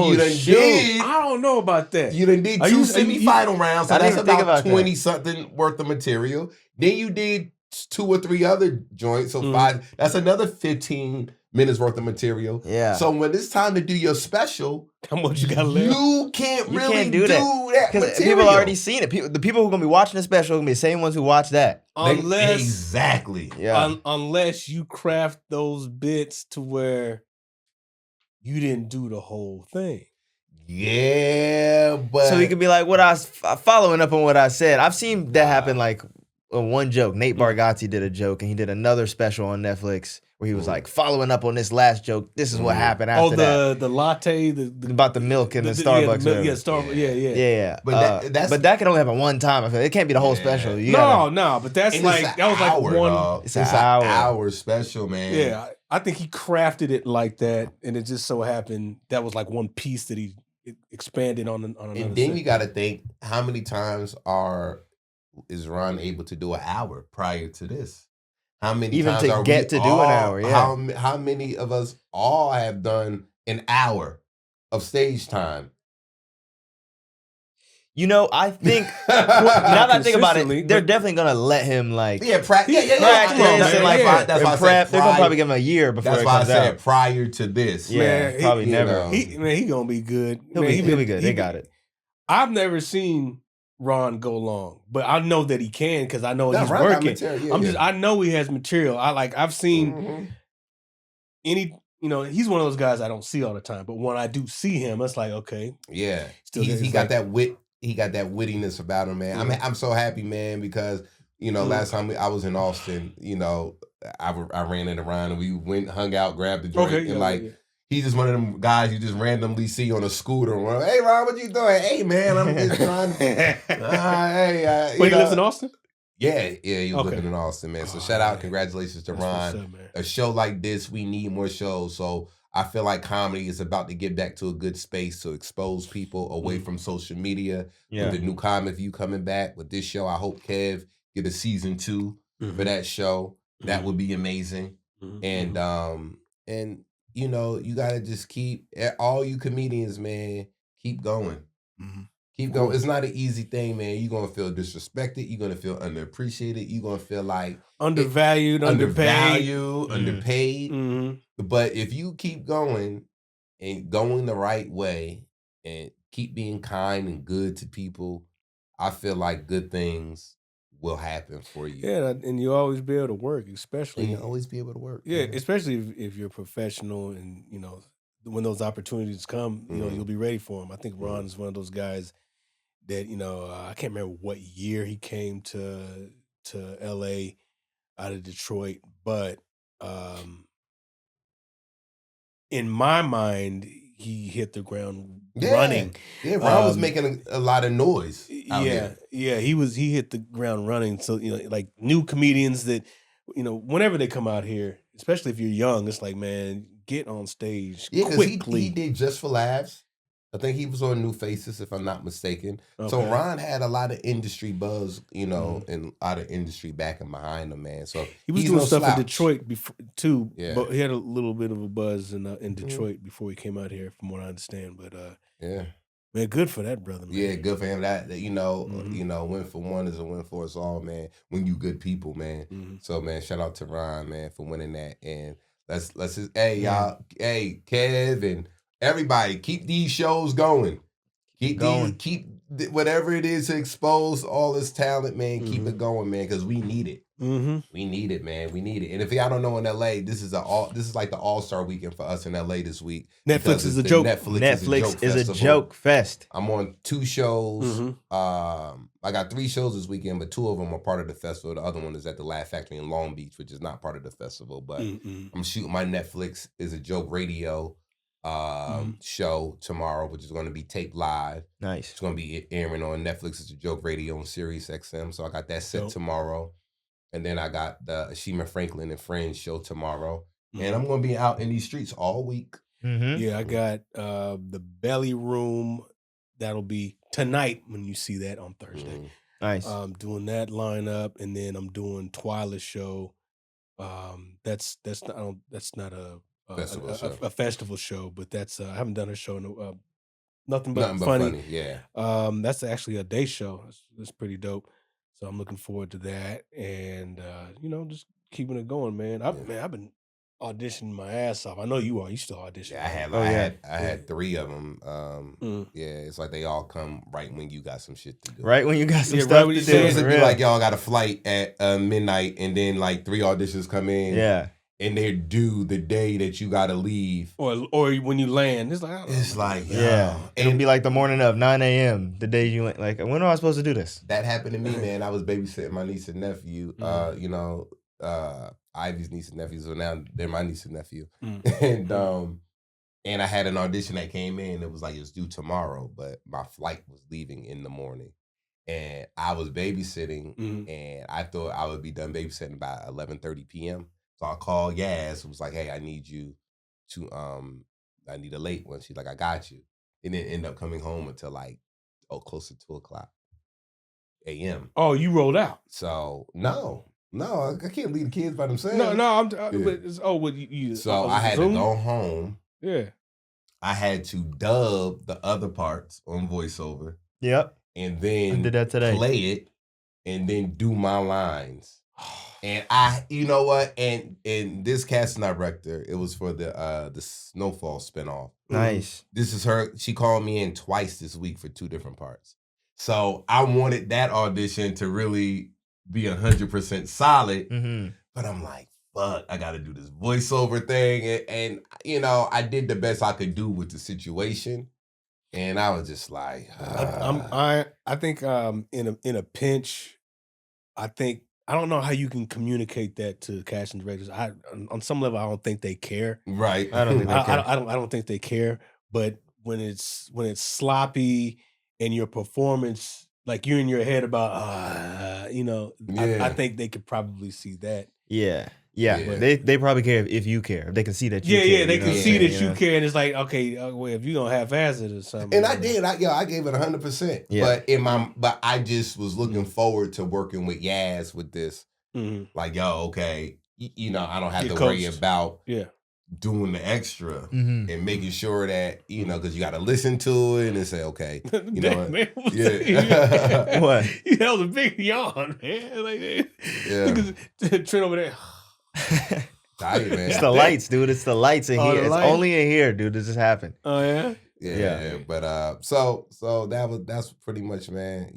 You done did. I don't know about that. You done did 2 semifinal rounds, so that's about 20-something worth of material. Then you did 2 or 3 other joints, so 5. That's another 15 minutes worth of material. Yeah. So when it's time to do your special, how much you got left? You can't really do that because people already seen it. The people who are gonna be watching the special are gonna be the same ones who watch that. Exactly. Yeah. Unless you craft those bits to where you didn't do the whole thing. Yeah, but so he could be like, "What I was following up on what I said." I've seen that happen. Like one joke, Nate Bargatze did a joke, and he did another special on Netflix where he was like following up on this last joke. This is what happened after that. The latte, about the milk and the Starbucks. Yeah. But that can only happen one time. I feel it can't be the whole special. But that's that was like one. Dog. It's an hour special, man. Yeah, I think he crafted it like that, and it just so happened that was like one piece that he expanded on another. And then you got to think how many times is Ron able to do an hour prior to this? How many even times to get to do an hour? Yeah. How many of us all have done an hour of stage time? I think now that I think about it, they're definitely gonna let him practice. That's why prep. They're gonna probably give him a year before. That's why I said prior to this. Yeah, probably never. He gonna be good. He'll be good. They got it. I've never seen Ron go long, but I know that he can because I know he's working. I know he has material. I've seen he's one of those guys I don't see all the time, but when I do see him, it's like okay, yeah, he got that wit. He got that wittiness about him, man. I'm so happy, man, because last time I was in Austin, I ran into Ron and we went, hung out, grabbed the drink, he's just one of them guys you just randomly see on a scooter. Hey, Ron, what you doing? Hey, man, I'm just trying to... Wait, he lives in Austin? Yeah, he was living in Austin, man. So shout out, congratulations to Ron. Up, a show like this, we need more shows. So I feel like comedy is about to get back to a good space to expose people away from social media. Yeah. With the new Comic View coming back with this show, I hope Kev get a season 2 for that show. That would be amazing. And you gotta just keep all you comedians, man, keep going. Keep going. It's not an easy thing, man. You're gonna feel disrespected. You're gonna feel underappreciated. You're gonna feel like undervalued, underpaid. But if you keep going and going the right way and keep being kind and good to people, I feel like good things will happen for you. Yeah, and you always be able to work, especially. And you always be able to work. Yeah, especially if you're professional and, when those opportunities come, you'll be ready for them. I think Ron is one of those guys that I can't remember what year he came to LA out of Detroit, but in my mind, he hit the ground running. Yeah, Ron was making a lot of noise out here. Yeah, he hit the ground running. So like new comedians that whenever they come out here, especially if you're young, it's like, man, get on stage quickly. He did Just for Laughs. I think he was on New Faces, if I'm not mistaken. Okay. So Ron had a lot of industry buzz, and a lot of industry backing behind him, man. So he was doing stuff in Detroit before too, but he had a little bit of a buzz in Detroit before he came out here, from what I understand. But man, good for that brother, man. Yeah, good for him. That win for one is a win for us all, man. When you good people, man. So man, shout out to Ron, man, for winning that. And let's just, y'all, Kev and everybody, keep these shows going. Keep whatever it is to expose all this talent, man. Keep it going, man, because we need it. We need it, man. We need it. And if y'all don't know, in LA, this is like the All-Star weekend for us in LA this week. Netflix is a joke. Netflix is a joke fest. I'm on 2 shows. I got 3 shows this weekend, but 2 of them are part of the festival. The other one is at the Laugh Factory in Long Beach, which is not part of the festival. But I'm shooting my Netflix is a joke radio show tomorrow, which is going to be taped live. Nice. It's going to be airing on Netflix. It's a joke radio on Sirius XM. So I got that set tomorrow. And then I got the Ashima Franklin and Friends show tomorrow. And I'm going to be out in these streets all week. Yeah, I got the Belly Room. That'll be tonight when you see that on Thursday. Nice. Doing that lineup. And then I'm doing Twyla's show. That's not a festival show, but that's I haven't done a show in nothing but funny. Yeah. That's actually a day show. That's pretty dope. So I'm looking forward to that, and just keeping it going, man. I've been auditioning my ass off. I know you are. You still auditioning? Yeah, I had 3 of them. Yeah, it's like they all come right when you got some shit to do. Right when you got some stuff to do. It'd be like y'all got a flight at midnight, and then like 3 auditions come in. Yeah. And they're due the day that you gotta leave, or when you land, it's like it'll be like the morning of 9 a.m. the day you went. Like, when am I supposed to do this? That happened to me, man. I was babysitting my niece and nephew. Ivy's niece and nephew. So now they're my niece and nephew, and I had an audition that came in. It was like it was due tomorrow, but my flight was leaving in the morning, and I was babysitting, and I thought I would be done babysitting by 11:30 p.m. So I called Yaz. It was like, hey, I need you to, I need a late one. She's like, I got you. And then end up coming home until like, close to 2:00 a.m. Oh, you rolled out. So, no, I can't leave the kids by themselves. So I had to go home. Yeah. I had to dub the other parts on voiceover. Yep. And then I did that today. Play it and then do my lines. And you know what? And this casting director, it was for the Snowfall spinoff. Nice. This is her. She called me in twice this week for 2 different parts. So I wanted that audition to really be 100% solid. But I'm like, fuck, I got to do this voiceover thing. And I did the best I could do with the situation. And I was just like, I think in a pinch, I don't know how you can communicate that to casting directors. On some level, I don't think they care. Right. I don't think they care. I don't think they care. But when it's sloppy and your performance, like you're in your head about, I think they could probably see that. Yeah. They probably care if you care. If they can see that you care. Yeah, they can see that you care, and it's like, okay, well, if you don't half-ass it or something. And I did. I gave it 100%. Yeah. But I just was looking forward to working with Yaz with this. Like, okay, I don't have to worry about doing the extra and making sure that because you got to listen to it and say, okay, man, what? That was a big yawn, man. Like, Trent over there. Tired, man. It's the lights, dude. It's the lights in here. It's only in here, dude. This is happened. Oh yeah. Yeah. But so that's pretty much, man.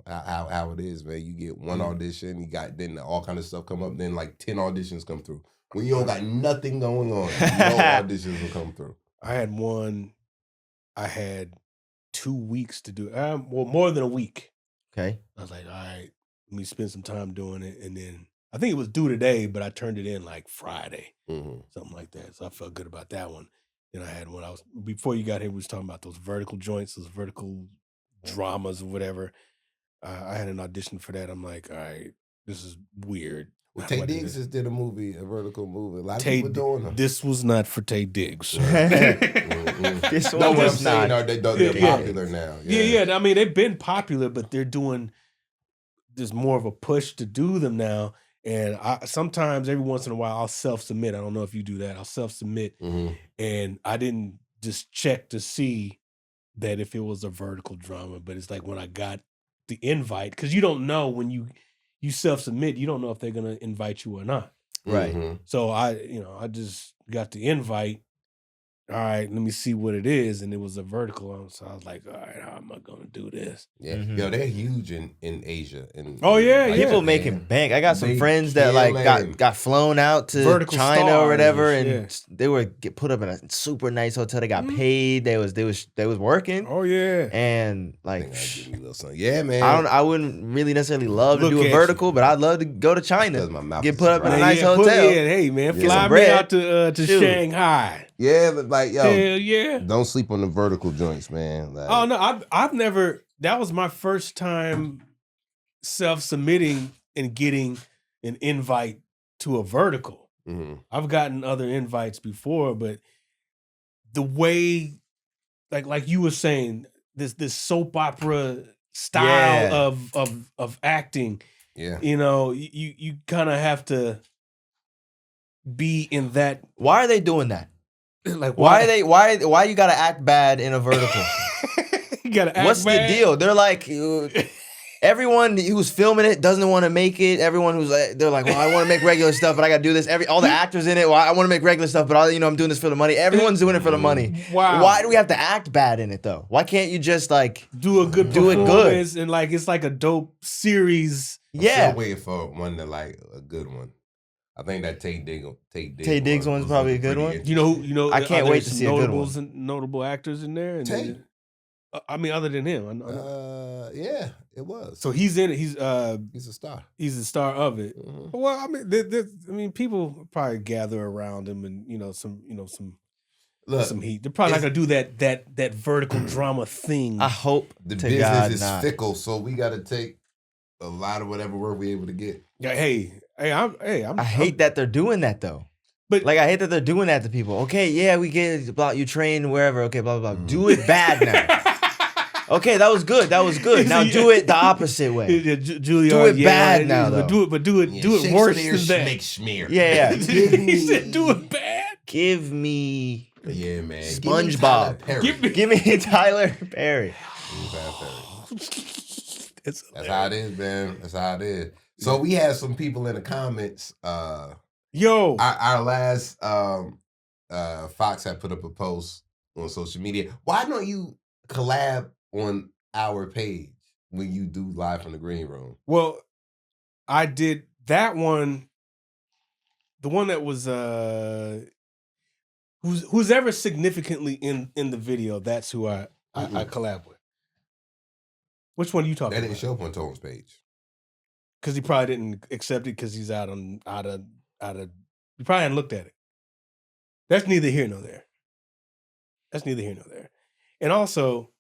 How it is, man. You get one audition, you got then all kind of stuff come up, then like 10 auditions come through. When you don't got nothing going on, no auditions will come through. I had one. I had 2 weeks to do it. Well, more than a week. Okay. I was like, all right, let me spend some time doing it. And then I think it was due today, but I turned it in like Friday, something like that. So I felt good about that one. Then I had one. Before you got here, we was talking about those vertical joints, those vertical dramas or whatever. I had an audition for that. I'm like, all right, this is weird. Well, Tay Diggs just did a vertical movie. A lot of people doing them. This was not for Tay Diggs. This No, one what I'm was saying not. they're popular now. Yeah. I mean, they've been popular, but they're doing. There's more of a push to do them now, and sometimes every once in a while I'll self-submit. I don't know if you do that. I'll self-submit, and I didn't just check to see that if it was a vertical drama, but it's like when I got the invite, because you don't know when you self-submit, you don't know if they're gonna invite you or not. Right. So I just got the invite. All right, let me see what it is. And it was a vertical. So I was like, all right, how am I going to do this? Yeah. Yo, they're huge in Asia. People making bank. I got some friends that like got flown out to Vertical China or whatever, stars, and they were put up in a super nice hotel. They got paid. They was working. Oh yeah. And like, give me a little something. Yeah, man. I wouldn't really necessarily love to do a vertical, but I'd love to go to China. Get put up in a nice hotel. Hey man, fly me out to Shanghai. Yeah, but like, yo, hell yeah. Don't sleep on the vertical joints, man. Like, oh no, I've never. That was my first time self-submitting and getting an invite to a vertical. I've gotten other invites before, but the way, like you were saying, this soap opera style of acting. Yeah, you kind of have to be in that. Why are they doing that? Like why you gotta act bad in a vertical? You gotta act What's bad? the deal? They're like, everyone who's filming it doesn't want to make it. Everyone they're like, well, I want to make regular stuff, but I gotta do this. All the actors in it, well, I want to make regular stuff, but I'm doing this for the money. Everyone's doing it for the money. Wow. Why do we have to act bad in it though? Why can't you just like do a good performance and like it's like a dope series? I'm still waiting for one to like a good one. I think that Tay Diggs one's probably a good one. You know. I can't wait to see a good one. Notable actors in there. And I mean, other than him. Yeah, it was. So he's in it. He's a star. He's a star of it. Well, I mean, people probably gather around him, and some heat. They're probably not gonna do that vertical drama thing. I hope the business is fickle, so we got to take a lot of whatever work we're able to get. Yeah, I hate that they're doing that though. But like, I hate that they're doing that to people. Okay, yeah, we get it about you train wherever. Okay, blah blah blah. Do it bad now. Okay, that was good. Now do it the opposite way. Juilliard, do it bad now, though. Do it worse than that. Schmear. Yeah. He said, do it bad. Give me. Yeah, man. SpongeBob. Give me Tyler Perry. That's how it is, man. That's how it is. So we had some people in the comments. Our last Fox had put up a post on social media. Why don't you collab on our page when you do live from the green room? Well, I did that one. The one that was who's ever significantly in the video. That's who I collab with. Which one are you talking about? That didn't show up on Tone's page. Because he probably didn't accept it because he's out of. He probably hadn't looked at it. That's neither here nor there. And also,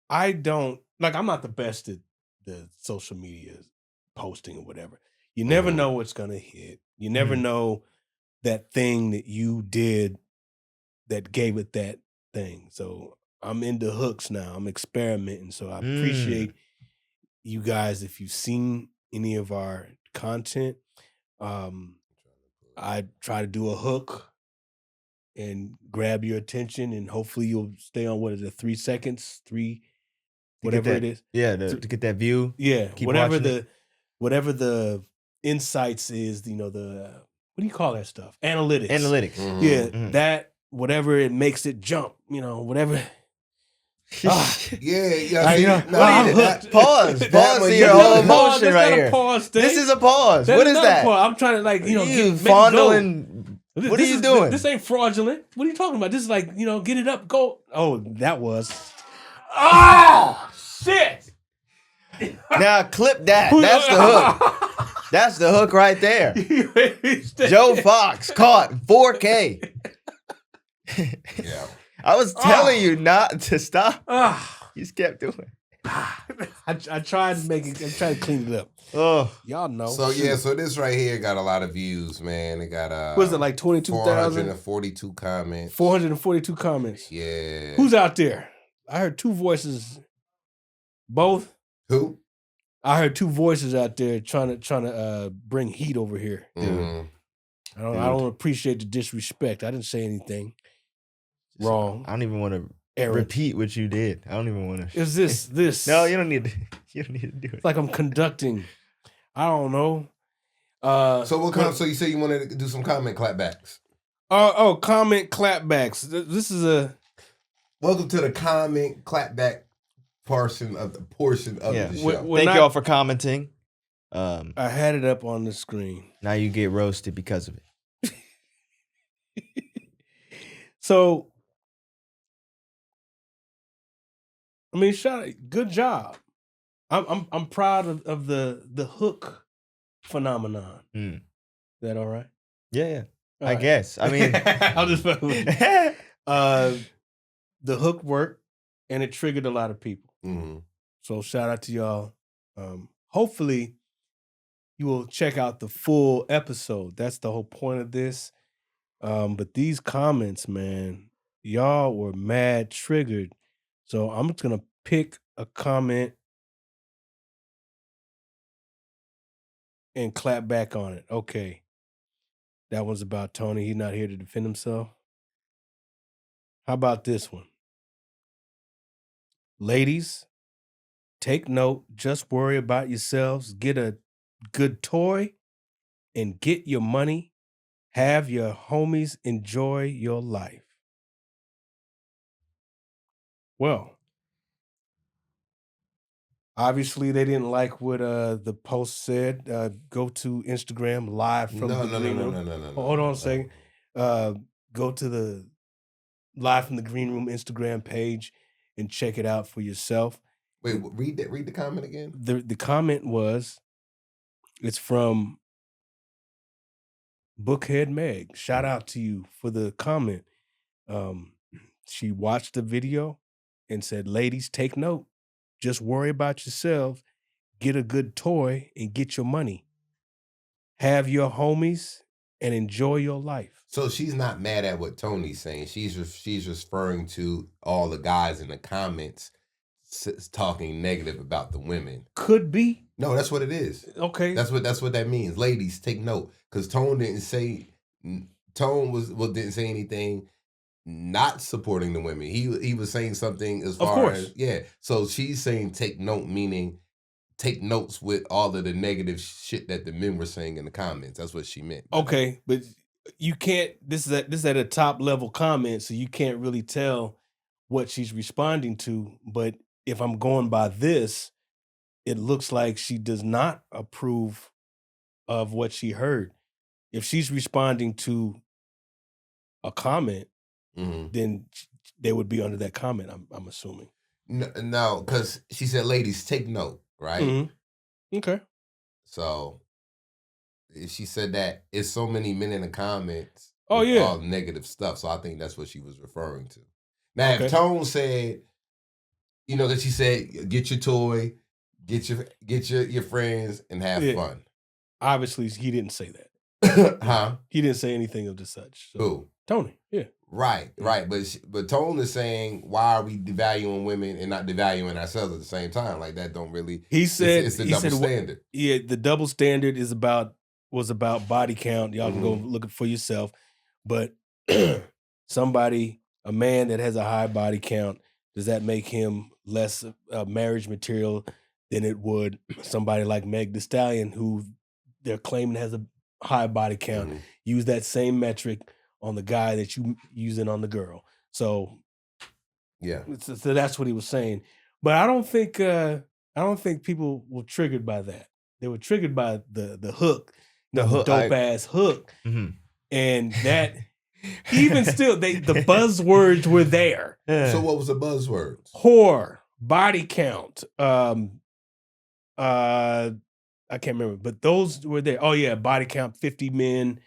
I'm not the best at the social media posting or whatever. You never know what's gonna hit. You never know that thing that you did that gave it that thing. So I'm into hooks now. I'm experimenting. So I appreciate you guys. If you've seen any of our content, I try to do a hook and grab your attention, and hopefully you'll stay on 3 seconds, whatever it is. Yeah, to get that view. Yeah, keep whatever the insights is, the what do you call that stuff? Analytics. Yeah, that whatever it makes it jump, whatever. Pause to your whole emotion right here. Pause thing. This is a pause. What is that? I'm trying to you fondling What are you doing? This ain't fraudulent. What are you talking about? This is like, get it up, go. Oh, that was. Oh, shit. Now clip that. That's the hook. That's the hook right there. Joe Fox caught 4K. Yeah. I was telling you not to stop. You just kept doing it. I tried to make it. I tried to clean it up. Oh, y'all know. So so this right here got a lot of views, man. It got was it like 22,000? 442 comments. 442 comments. Yeah. Who's out there? I heard two voices. Both. Who? I heard two voices out there trying to bring heat over here. Mm-hmm. I don't appreciate the disrespect. I didn't say anything wrong. I don't even want to repeat what you did. I don't even want to. Is this? No, you don't need to. You don't need to do it. It's like I'm conducting. I don't know. So what kind? So you say you wanted to do some comment clapbacks? Comment clapbacks. This is a welcome to the comment clapback portion of the show. Thank y'all for commenting. I had it up on the screen. Now you get roasted because of it. So, I mean, good job. I'm proud of the hook phenomenon. Is that all right? Yeah. All I right. guess. I mean, I'll just the hook worked and it triggered a lot of people. Mm-hmm. So shout out to y'all. Hopefully you will check out the full episode. That's the whole point of this. But these comments, man, y'all were mad triggered. So I'm just gonna pick a comment and clap back on it. Okay. That one's about Tony. He's not here to defend himself. How about this one? Ladies, take note. Just worry about yourselves. Get a good toy and get your money. Have your homies enjoy your life. Well, obviously they didn't like what the post said. Go to Instagram live from the green room. No. Hold on a second. Go to the live from the green room Instagram page and check it out for yourself. Wait, read the comment again. The comment was, it's from Bookhead Meg. Shout out to you for the comment. She watched the video and said, ladies, take note. Just worry about yourselves. Get a good toy and get your money. Have your homies and enjoy your life. So she's not mad at what Tony's saying. She's referring to all the guys in the comments talking negative about the women. Could be. No, that's what it is. Okay. That's what that means. Ladies, take note, because Tone didn't say didn't say anything not supporting the women. He was saying something as far as So she's saying take note, meaning take notes with all of the negative shit that the men were saying in the comments. That's what she meant. Okay, but you can't. This is at a top level comment, so you can't really tell what she's responding to. But if I'm going by this, it looks like she does not approve of what she heard. If she's responding to a comment, then they would be under that comment. I'm assuming. No, because she said, "Ladies, take note." Right. Mm-hmm. Okay. So if she said that, it's so many men in the comments. Oh yeah, all negative stuff. So I think that's what she was referring to. Now, if Tone said, that she said, get your toy, get your friends, and have fun. Obviously, he didn't say that. Huh? He didn't say anything of the such. So. Who? Tony. Yeah. Right. But Tone is saying, why are we devaluing women and not devaluing ourselves at the same time? Like that don't really. He said it's the double standard. Yeah, the double standard was about body count. Y'all can go look for yourself. But a man that has a high body count, does that make him less marriage material than it would somebody like Meg Thee Stallion, who they're claiming has a high body count? Use that same metric on the guy that you using on the girl. So yeah. So that's what he was saying. But I don't think people were triggered by that. They were triggered by the hook, the dope ass hook. And that, even still, the buzzwords were there. So what was the buzzwords? Whore, body count. I can't remember, but those were there. Oh yeah, body count, 50 men,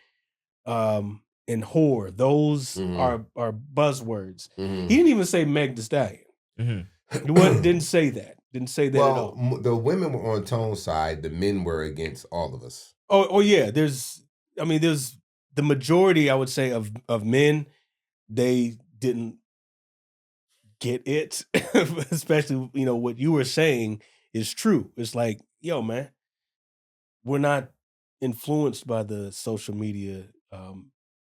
and whore. Those are buzzwords. He didn't even say Meg Thee Stallion. Didn't say that. Didn't say that at all. The women were on Tone's side. The men were against all of us. Oh yeah. There's the majority, I would say, of men. They didn't get it, especially what you were saying is true. It's like, yo, man, we're not influenced by the social media.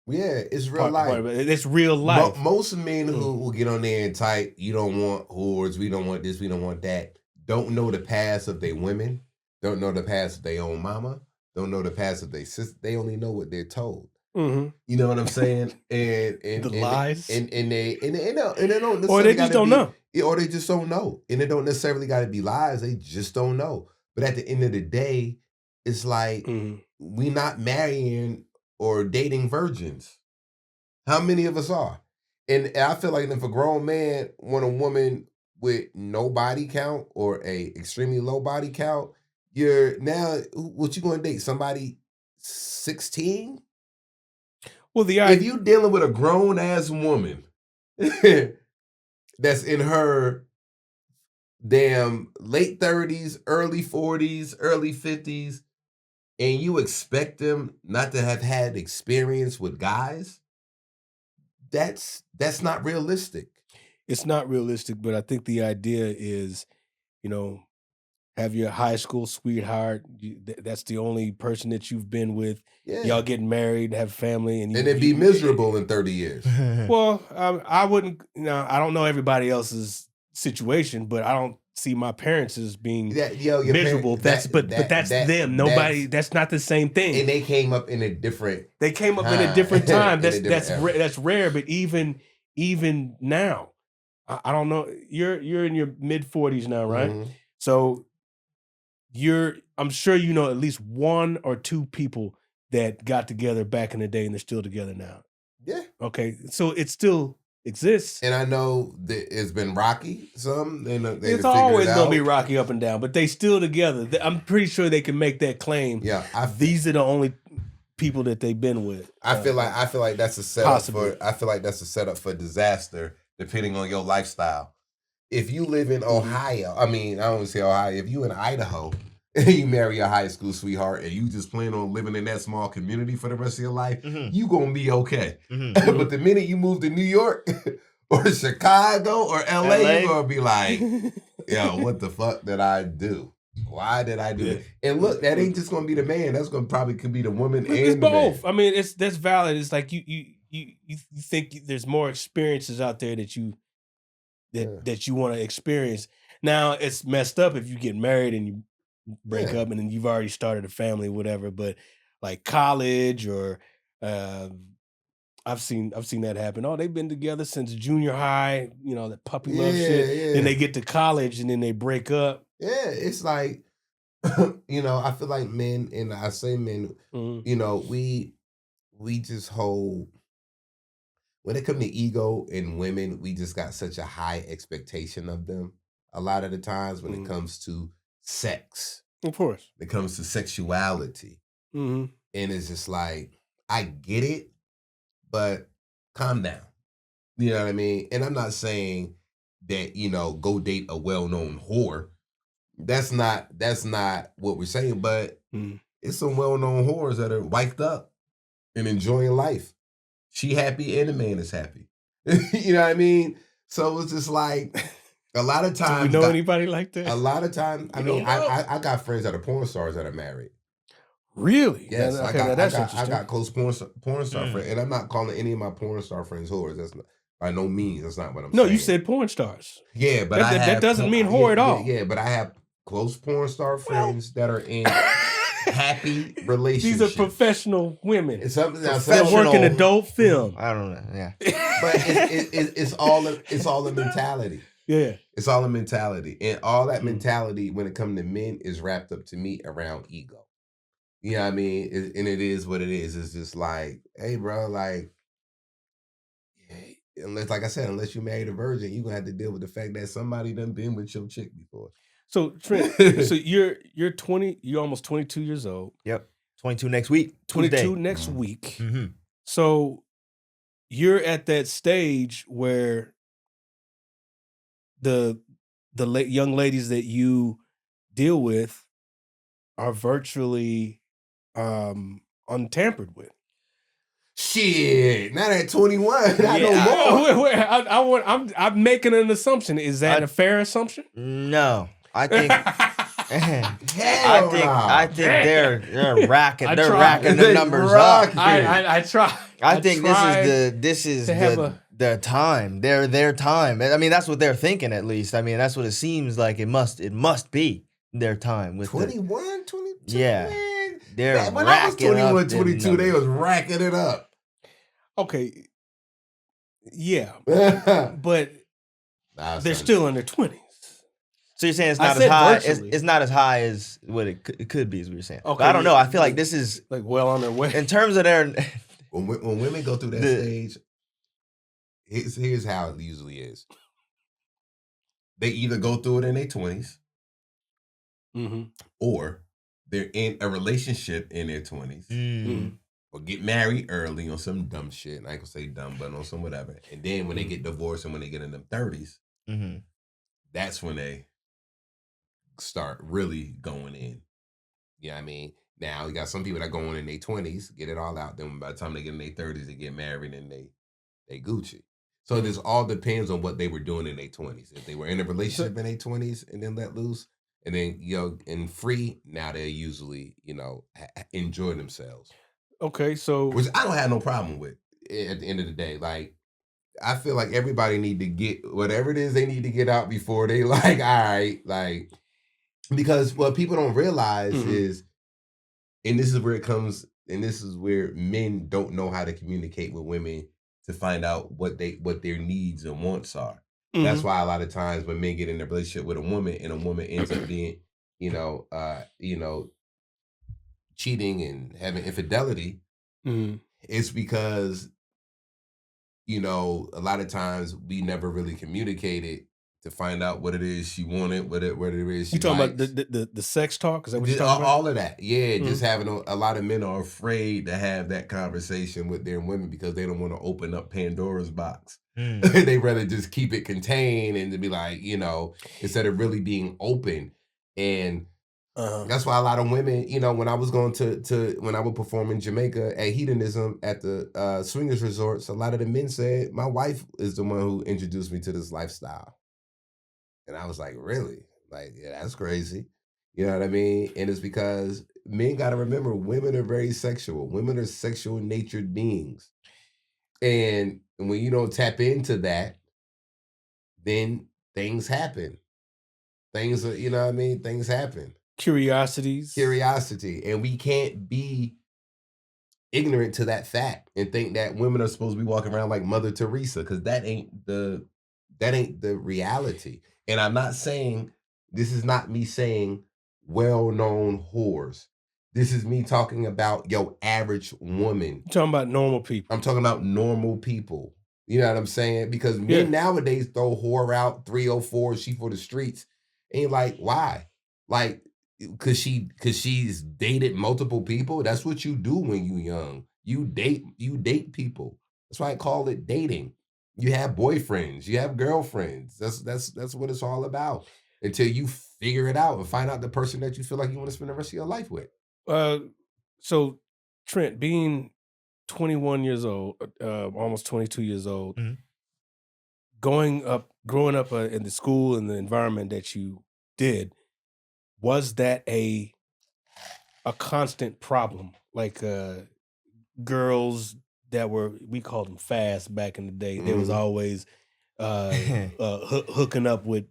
Yeah, it's real life. It's real life. Most men who will get on there and type, you don't want whores, we don't want this, we don't want that, don't know the past of their women, don't know the past of their own mama, don't know the past of their sister. They only know what they're told. You know what I'm saying? And the lies. And they don't or they just don't know. Or they just don't know. And it don't necessarily got to be lies. They just don't know. But at the end of the day, it's like we not marrying or dating virgins. How many of us are? And I feel like if a grown man want a woman with no body count or a extremely low body count, what you going to date? Somebody 16? Well, if you dealing with a grown ass woman that's in her damn late 30s, early 40s, early 50s, and you expect them not to have had experience with guys, that's not realistic. It's not realistic, but I think the idea is, have your high school sweetheart. That's the only person that you've been with. Yeah. Y'all getting married, have family, and it'd be miserable in 30 years. Well, I wouldn't. I don't know everybody else's situation, but I don't see my parents as being miserable. That's them. Nobody. That's not the same thing. And they came up in a different. They came up in a different time. That's rare. But even now, I don't know. You're in your mid 40s now, right? So. I'm sure you know at least one or two people that got together back in the day and they're still together now. Yeah. Okay. So it still exists. And I know that it's been rocky some. It's always going to be rocky up and down, but they still together. I'm pretty sure they can make that claim. Yeah. These are the only people that they've been with. I feel like that's a setup possibly. I feel like that's a setup for disaster depending on your lifestyle. If you live in Ohio, I don't want to say Ohio, if you in Idaho and you marry a high school sweetheart and you just plan on living in that small community for the rest of your life, you going to be okay. But the minute you move to New York or Chicago or LA, you're going to be like, yo, what the fuck did I do? Why did I do it? And look, that ain't just going to be the man. That's going to probably could be the woman and the both. man. That's valid. It's like you think there's more experiences out there that you want to experience. Now it's messed up if you get married and you break up and then you've already started a family, whatever. But like college or I've seen that happen. Oh, they've been together since junior high. That puppy love shit. Yeah. Then they get to college and then they break up. Yeah, it's like I feel like men, and I say men, we just hold. When it comes to ego in women, we just got such a high expectation of them. A lot of the times when it comes to sex. Of course. When it comes to sexuality. And it's just like, I get it, but calm down. You know what I mean? And I'm not saying that, go date a well-known whore. That's not what we're saying, but it's some well-known whores that are wiped up and enjoying life. She happy and the man is happy. You know what I mean? So it's just like a lot of times. Do we know anybody like that? A lot of times. I got friends that are porn stars that are married. Really? Yes. I got close porn star friends. And I'm not calling any of my porn star friends whores. That's not, by no means. That's not what I'm saying. No, you said porn stars. Yeah, but that doesn't mean whore at all. Yeah, but I have close porn star friends that are in happy relationships. These are professional women. It's something that work in adult film. I don't know. Yeah, but it's all a mentality. Yeah, it's all a mentality, and all that mentality when it comes to men is wrapped up to me around ego. You know what I mean? And it is what it is. It's just like, hey, bro, like, unless, like I said, unless you married a virgin, you're gonna have to deal with the fact that somebody done been with your chick before. So Trent, so you're 20, you're almost 22 years old. Yep. 22 next week. 22 Tuesday. next week. Mm-hmm. So you're at that stage where the young ladies that you deal with are virtually untampered with. Shit, not at 21. Not no more. I'm making an assumption. Is that a fair assumption? No, I think. Hell I think they're racking the They numbers rocking. up. I try. I think this is the time. Their time. I mean, that's what they're thinking at least. I mean, that's what it seems like. It must be their time with 21, 22. Yeah. Man. They're When I was 21, 22, they numbers. was racking it up. Okay. Yeah. Nah, But they're son. still in their 20s. So you're saying it's I not as said high? virtually. It's not as high as what it could be, as we were saying. Okay, But I don't know. yeah. I feel like this is Like well on their way. in terms of their. When women go through that stage, here's how it usually is. They either go through it in their 20s, or they're in a relationship in their 20s, or get married early on some dumb shit. And I ain't gonna say dumb, but on some whatever. And then when they get divorced and when they get in them 30s, that's when they start really going in. You know what I mean? Now, you got some people that go in their 20s, get it all out. Then by the time they get in their 30s, they get married and they Gucci. So this all depends on what they were doing in their 20s. If they were in a relationship in their 20s and then let loose, and then, and free, now they usually, enjoy themselves. Okay, so. Which I don't have no problem with at the end of the day. Like, I feel like everybody need to get whatever it is they need to get out before they like, all right, like, because what people don't realize is, and this is where it comes, and this is where men don't know how to communicate with women to find out what their needs and wants are. That's why a lot of times when men get in a relationship with a woman and a woman ends up being, cheating and having infidelity, it's because, a lot of times we never really communicated to find out what it is she wanted, what it is she You talking likes. about the sex talk? Is that what you're Just talking about? all of that. Yeah, just having a lot of men are afraid to have that conversation with their women because they don't want to open up Pandora's box. They rather just keep it contained and to be like, instead of really being open. And that's why a lot of women, when I was going when I would perform in Jamaica at Hedonism at the swingers resorts, a lot of the men said, my wife is the one who introduced me to this lifestyle. And I was like, really? Like, yeah, that's crazy. You know what I mean? And it's because men got to remember, women are very sexual. Women are sexual natured beings. And when you don't tap into that, then things happen. Things are, things happen. Curiosity. And we can't be ignorant to that fact and think that women are supposed to be walking around like Mother Teresa, because that ain't the reality. And I'm not saying, this is not me saying well-known whores. This is me talking about your average woman. You're talking about normal people. I'm talking about normal people. You know what I'm saying? Because men nowadays throw whore out 304, she for the streets. And you're like, why? Like, cause she's dated multiple people. That's what you do when you young. You date people. That's why I call it dating. You have boyfriends, you have girlfriends. That's what it's all about. Until you figure it out and find out the person that you feel like you want to spend the rest of your life with. So Trent, being 21 years old, almost 22 years old, growing up in the school and the environment that you did, was that a constant problem? Like girls that we called them fast back in the day. There was always hooking up with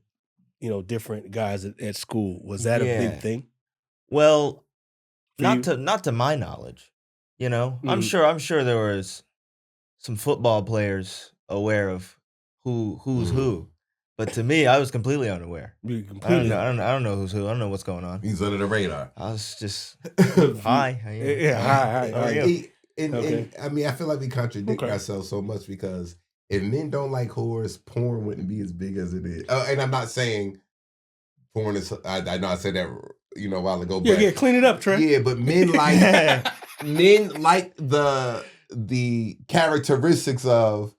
different guys at school. Was that a big thing? Well, not to my knowledge. I'm sure there was some football players aware of who's who. But to me, I was completely unaware. You I don't completely. know. I don't know who's who. I don't know what's going on. He's under the radar. I was just Hi. hi. Yeah, hi. How are you? Okay. I mean, I feel like we contradict ourselves so much because if men don't like whores, porn wouldn't be as big as it is. And I'm not saying porn is. I know I said that a while ago. But, Yeah. Clean it up, Trey. Yeah, but men like the characteristics of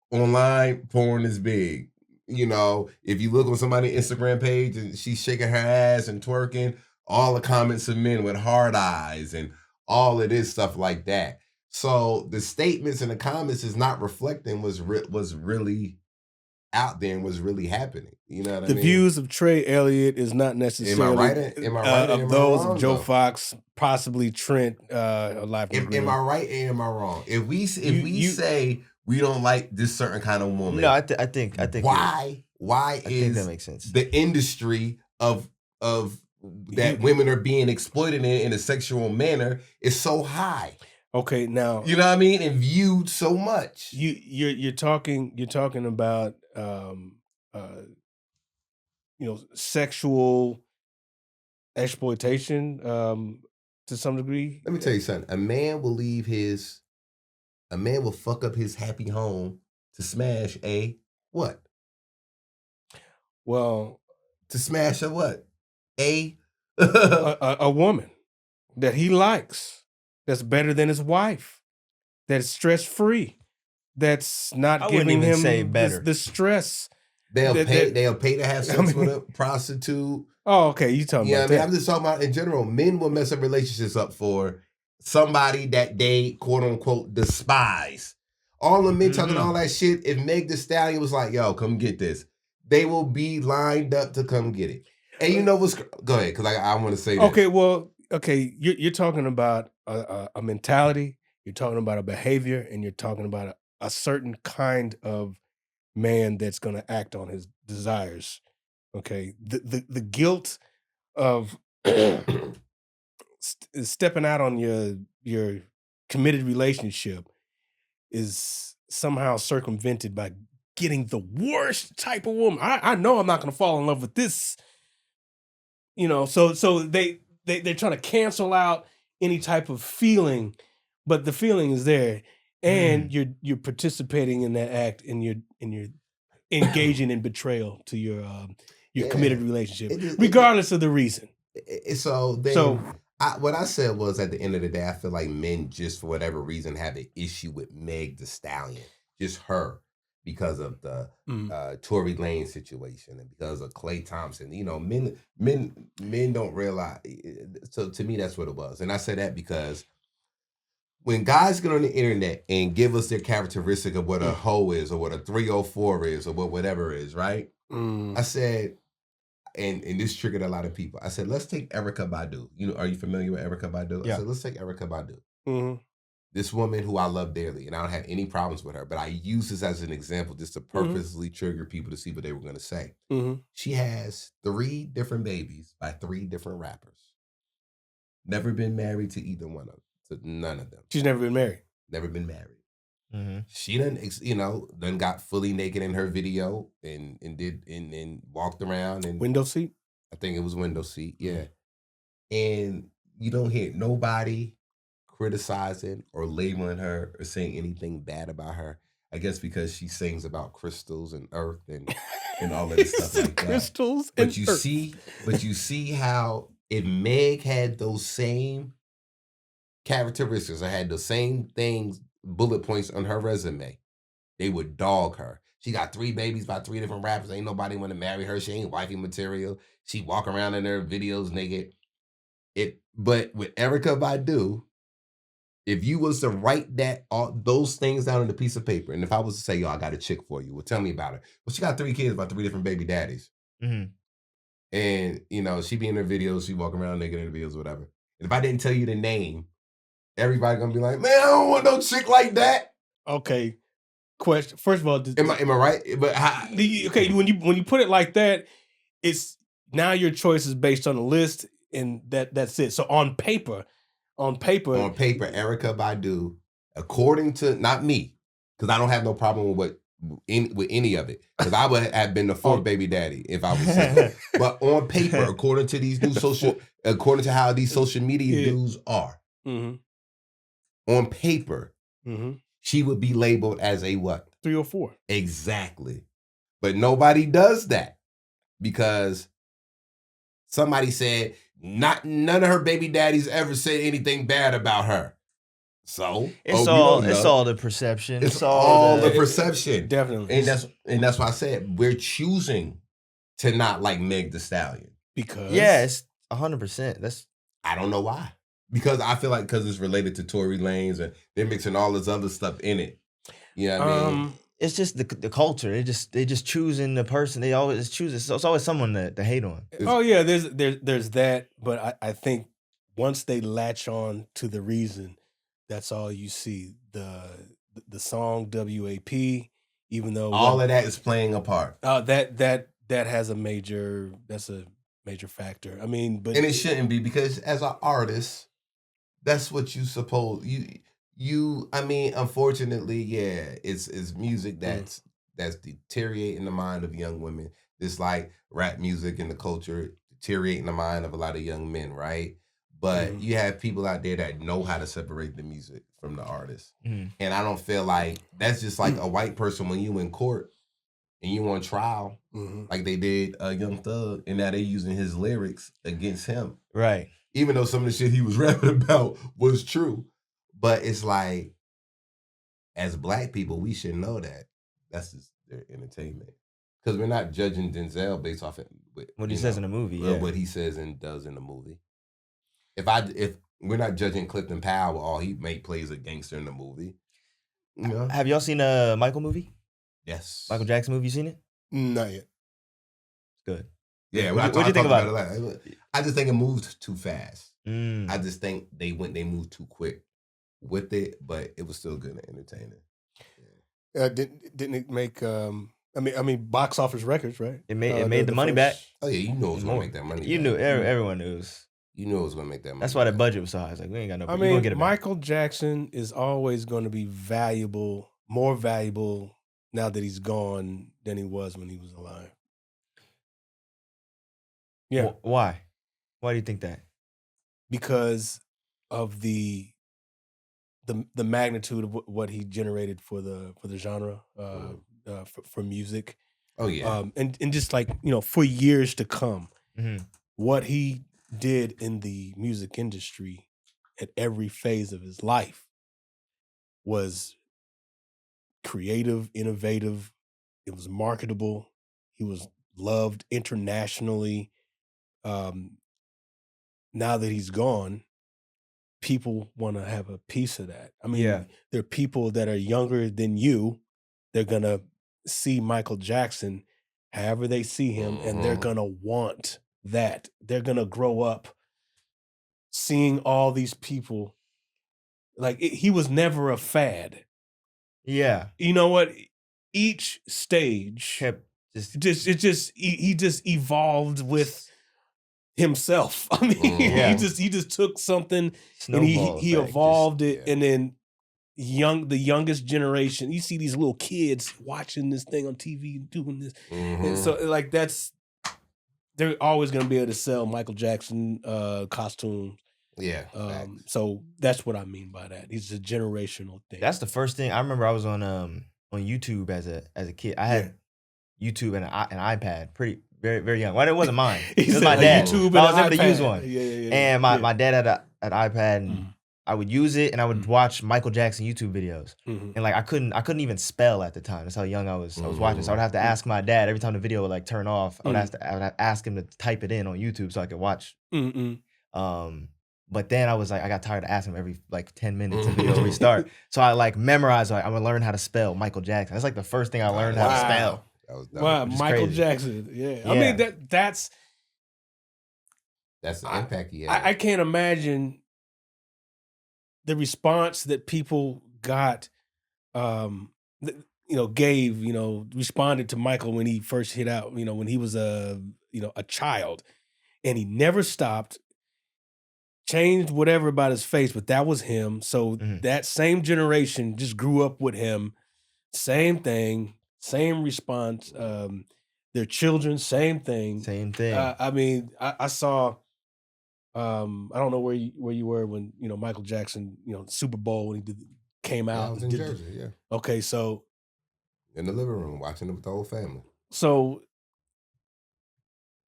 online porn is big. If you look on somebody's Instagram page and she's shaking her ass and twerking, all the comments of men with hard eyes and all of this stuff like that. So the statements in the comments is not reflecting was really out there and was really happening. You know what I mean? The views of Trey Elliott is not necessarily Am I right? of those of Joe Fox, possibly Trent, Life. Am I right or am I wrong? If we say we don't like this certain kind of woman, No, I think why I think is that makes sense. the industry of that women are being exploited in a sexual manner is so high? Okay, now you know what I mean, and viewed so much. You're talking about sexual exploitation to some degree. Let me tell you something. A man will fuck up his happy home to smash a what? Well, to smash a what? A woman that he likes, that's better than his wife, that's stress-free, that's not giving him the stress. They'll pay to have sex with a prostitute. Oh, okay. You talking about that? I'm just talking about in general. Men will mess up relationships up for somebody that they quote unquote despise. All the men talking all that shit. If Meg Thee Stallion was like, "Yo, come get this," they will be lined up to come get it. And you know what's? Go ahead, because I want to say that. Okay, well, you're talking about a mentality. You're talking about a behavior, and you're talking about a certain kind of man that's going to act on his desires. Okay, the guilt of stepping out on your committed relationship is somehow circumvented by getting the worst type of woman. I know I'm not going to fall in love with this. So they're trying to cancel out any type of feeling, but the feeling is there, and you're participating in that act, and you're engaging in betrayal to your committed relationship, regardless of the reason. What I said was, at the end of the day, I feel like men just for whatever reason have an issue with Meg Thee Stallion, just her, because of the Tory Lanez situation and because of Klay Thompson. Men don't realize. So to me, that's what it was, and I say that because when guys get on the internet and give us their characteristic of what a hoe is, or what a 304 is, or whatever is, right? I said, and this triggered a lot of people. I said, let's take Erykah Badu. Are you familiar with Erykah Badu? Yeah. I said, let's take Erykah Badu. Mm-hmm. This woman who I love dearly, and I don't have any problems with her, but I use this as an example just to purposely trigger people to see what they were going to say. Mm-hmm. She has 3 different babies by 3 different rappers. Never been married to either one of them. To none of them. She's never been married. Never been married. Mm-hmm. She done got fully naked in her video and walked around and window seat. I think it was window seat, yeah. And you don't hear nobody criticizing or labeling her or saying anything bad about her. I guess because she sings about crystals and earth and all of this stuff like that. Crystals But and earth. you see how if Meg had those same characteristics, I had the same things, bullet points on her resume, they would dog her. She got 3 babies by 3 different rappers. Ain't nobody want to marry her. She ain't wifey material. She walk around in her videos naked. But with Erykah Badu, if you was to write all those things down on a piece of paper, and if I was to say, yo, I got a chick for you, well, tell me about her. Well, she got 3 kids by 3 different baby daddies. Mm-hmm. And she be in her videos, she walk around naked in her videos, whatever. And if I didn't tell you the name, everybody gonna be like, man, I don't want no chick like that. Okay. Question. First of all, am I right? But when you put it like that, it's now your choice is based on a list, and that's it. So on paper, Erykah Badu, according to not me, because I don't have no problem with with any of it, because I would have been the fourth baby daddy if I was single. But on paper, according to these new according to how these social media dudes are, on paper, she would be labeled as a what? 3 or 4. Exactly. But nobody does that because somebody said none of her baby daddies ever said anything bad about her. So it's all the perception. It's all the perception. Definitely. And that's why I said we're choosing to not like Meg Thee Stallion. Because it's 100%. I don't know why. Because I feel like because it's related to Tory Lanez and they're mixing all this other stuff in it. You know what I mean? It's just the culture. They just choosing the person. They always choose. It's always someone to hate on. There's that, but I think once they latch on to the reason, that's all you see. The song WAP, even though all of that is playing a part. That has a major factor. I mean, but and it shouldn't be because as an artist, that's what you suppose you. I mean, unfortunately, it's music that's deteriorating the mind of young women. It's like rap music and the culture deteriorating the mind of a lot of young men, right? But you have people out there that know how to separate the music from the artist. And I don't feel like that's just like a white person when you in court and you on trial, like they did Young Thug, and now they using his lyrics against him. Right. Even though some of the shit he was rapping about was true. But it's like, as black people, we should know that. That's just their entertainment. Because we're not judging Denzel based off what he says in the movie. What he says and does in the movie. If we're not judging Clifton Powell, all he plays a gangster in the movie. You know? Have y'all seen a Michael movie? Yes. Michael Jackson movie, you seen it? Not yet. Good. Yeah, what do you think about it? I just think it moved too fast. I just think they moved too quick with it, but it was still good and entertaining. Didn't it make I mean box office records, right? It made the money back. Oh yeah, you knew it was gonna make that money. You knew everyone knew. You knew it was gonna make that money. That's why the budget was so high. It's like we ain't got no. I mean, Michael Jackson is always going to be more valuable now that he's gone than he was when he was alive. Yeah. Why? Why do you think that? Because of the magnitude of what he generated for the genre, for music. Oh yeah. And just like, for years to come, what he did in the music industry at every phase of his life was creative, innovative. It was marketable. He was loved internationally. Now that he's gone, people want to have a piece of that. I mean, there are people that are younger than you. They're going to see Michael Jackson however they see him, and they're going to want that. They're going to grow up seeing all these people. Like, he was never a fad. Yeah. You know what? Each stage kept he just evolved with himself. I mean, he just took something and he evolved it, and then the youngest generation, you see these little kids watching this thing on TV doing this, and so like they're always going to be able to sell Michael Jackson costumes. Yeah. So that's what I mean by that. It's a generational thing. That's the first thing I remember. I was on YouTube as a kid. I had YouTube and an iPad, very very young. Well, it wasn't mine. It was my dad. YouTube I was able iPad. to use one. And my dad had an iPad, and I would use it, and I would watch Michael Jackson YouTube videos. And like I couldn't even spell at the time. That's how young I was. I was watching, so I would have to ask my dad every time the video would like turn off. I would ask him to type it in on YouTube so I could watch. But then I was like, I got tired of asking him every like 10 minutes the video restart. So I like memorized, like, I'm gonna learn how to spell Michael Jackson. That's like the first thing I learned how to spell. Wow, Michael Jackson. Yeah. I mean that's the impact he had. I can't imagine the response that people got, responded to Michael when he first hit out, when he was a child, and he never stopped. Changed whatever about his face, but that was him. So that same generation just grew up with him. Same thing, same response. Their children, same thing. Same thing. I mean, I saw. I don't know where you were when Michael Jackson, Super Bowl when he came Yeah, out. I was in Jersey. Yeah, Okay, so in the living room watching it with the whole family. so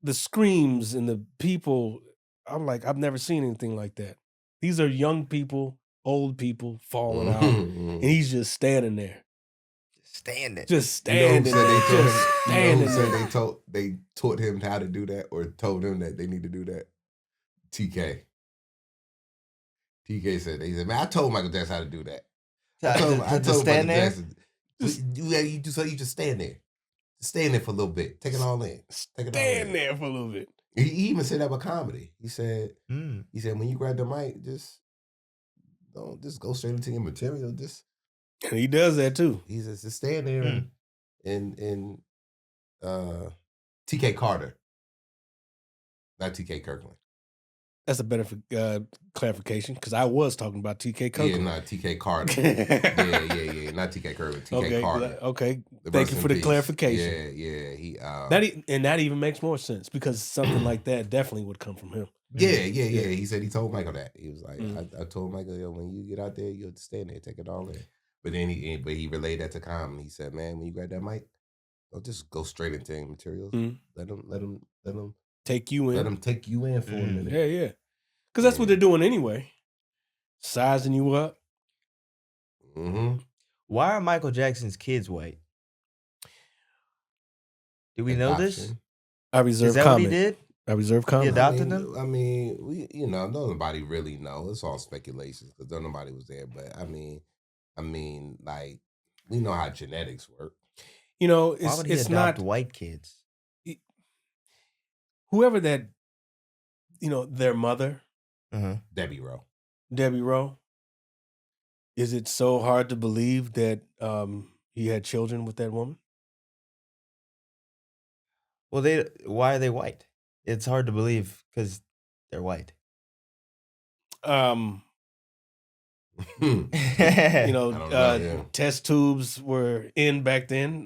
the screams and the people, I'm like, I've never seen anything like that. These are young people, old people falling out, and he's just standing there. Standing. Just standing there. Just standing there. They taught him how to do that or told him that they need to do that? TK. TK said, man, I told Michael Jackson how to do that. I told stand Michael there? Jackson, you just stand there. Just stand there for a little bit. Take it all in. Stand there for a little bit. He even said that about comedy. He said, when you grab the mic, just don't just go straight into your material. And he does that too. He says, just stand there and TK Carter, not TK Kirkland. That's a better clarification because I was talking about TK Kirkland. Yeah, not TK Carter. yeah, not TK Kirkland. TK Carter. Okay. Thank you for the clarification. Yeah. That even makes more sense because something like that definitely would come from him. Yeah. He said he told Michael that. He was like, I told Michael, when you get out there, you have to stand there, take it all in. But then he relayed that to Common. He said, man, when you grab that mic, don't just go straight into your materials. Let them take you in. Let them take you in for a minute. Yeah. Because that's what they're doing anyway. Sizing you up. Mm-hmm. Why are Michael Jackson's kids white? Do we know this? I reserve Is that comment. what he did? I reserve comment. He adopted them? I mean, nobody really know. It's all speculation because nobody was there. But I mean, like, we know how genetics work. Why would he it's adopt not white kids? Whoever that, their mother, Debbie Rowe. Is it so hard to believe that he had children with that woman? Well, why are they white? It's hard to believe because they're white. Test tubes were in back then.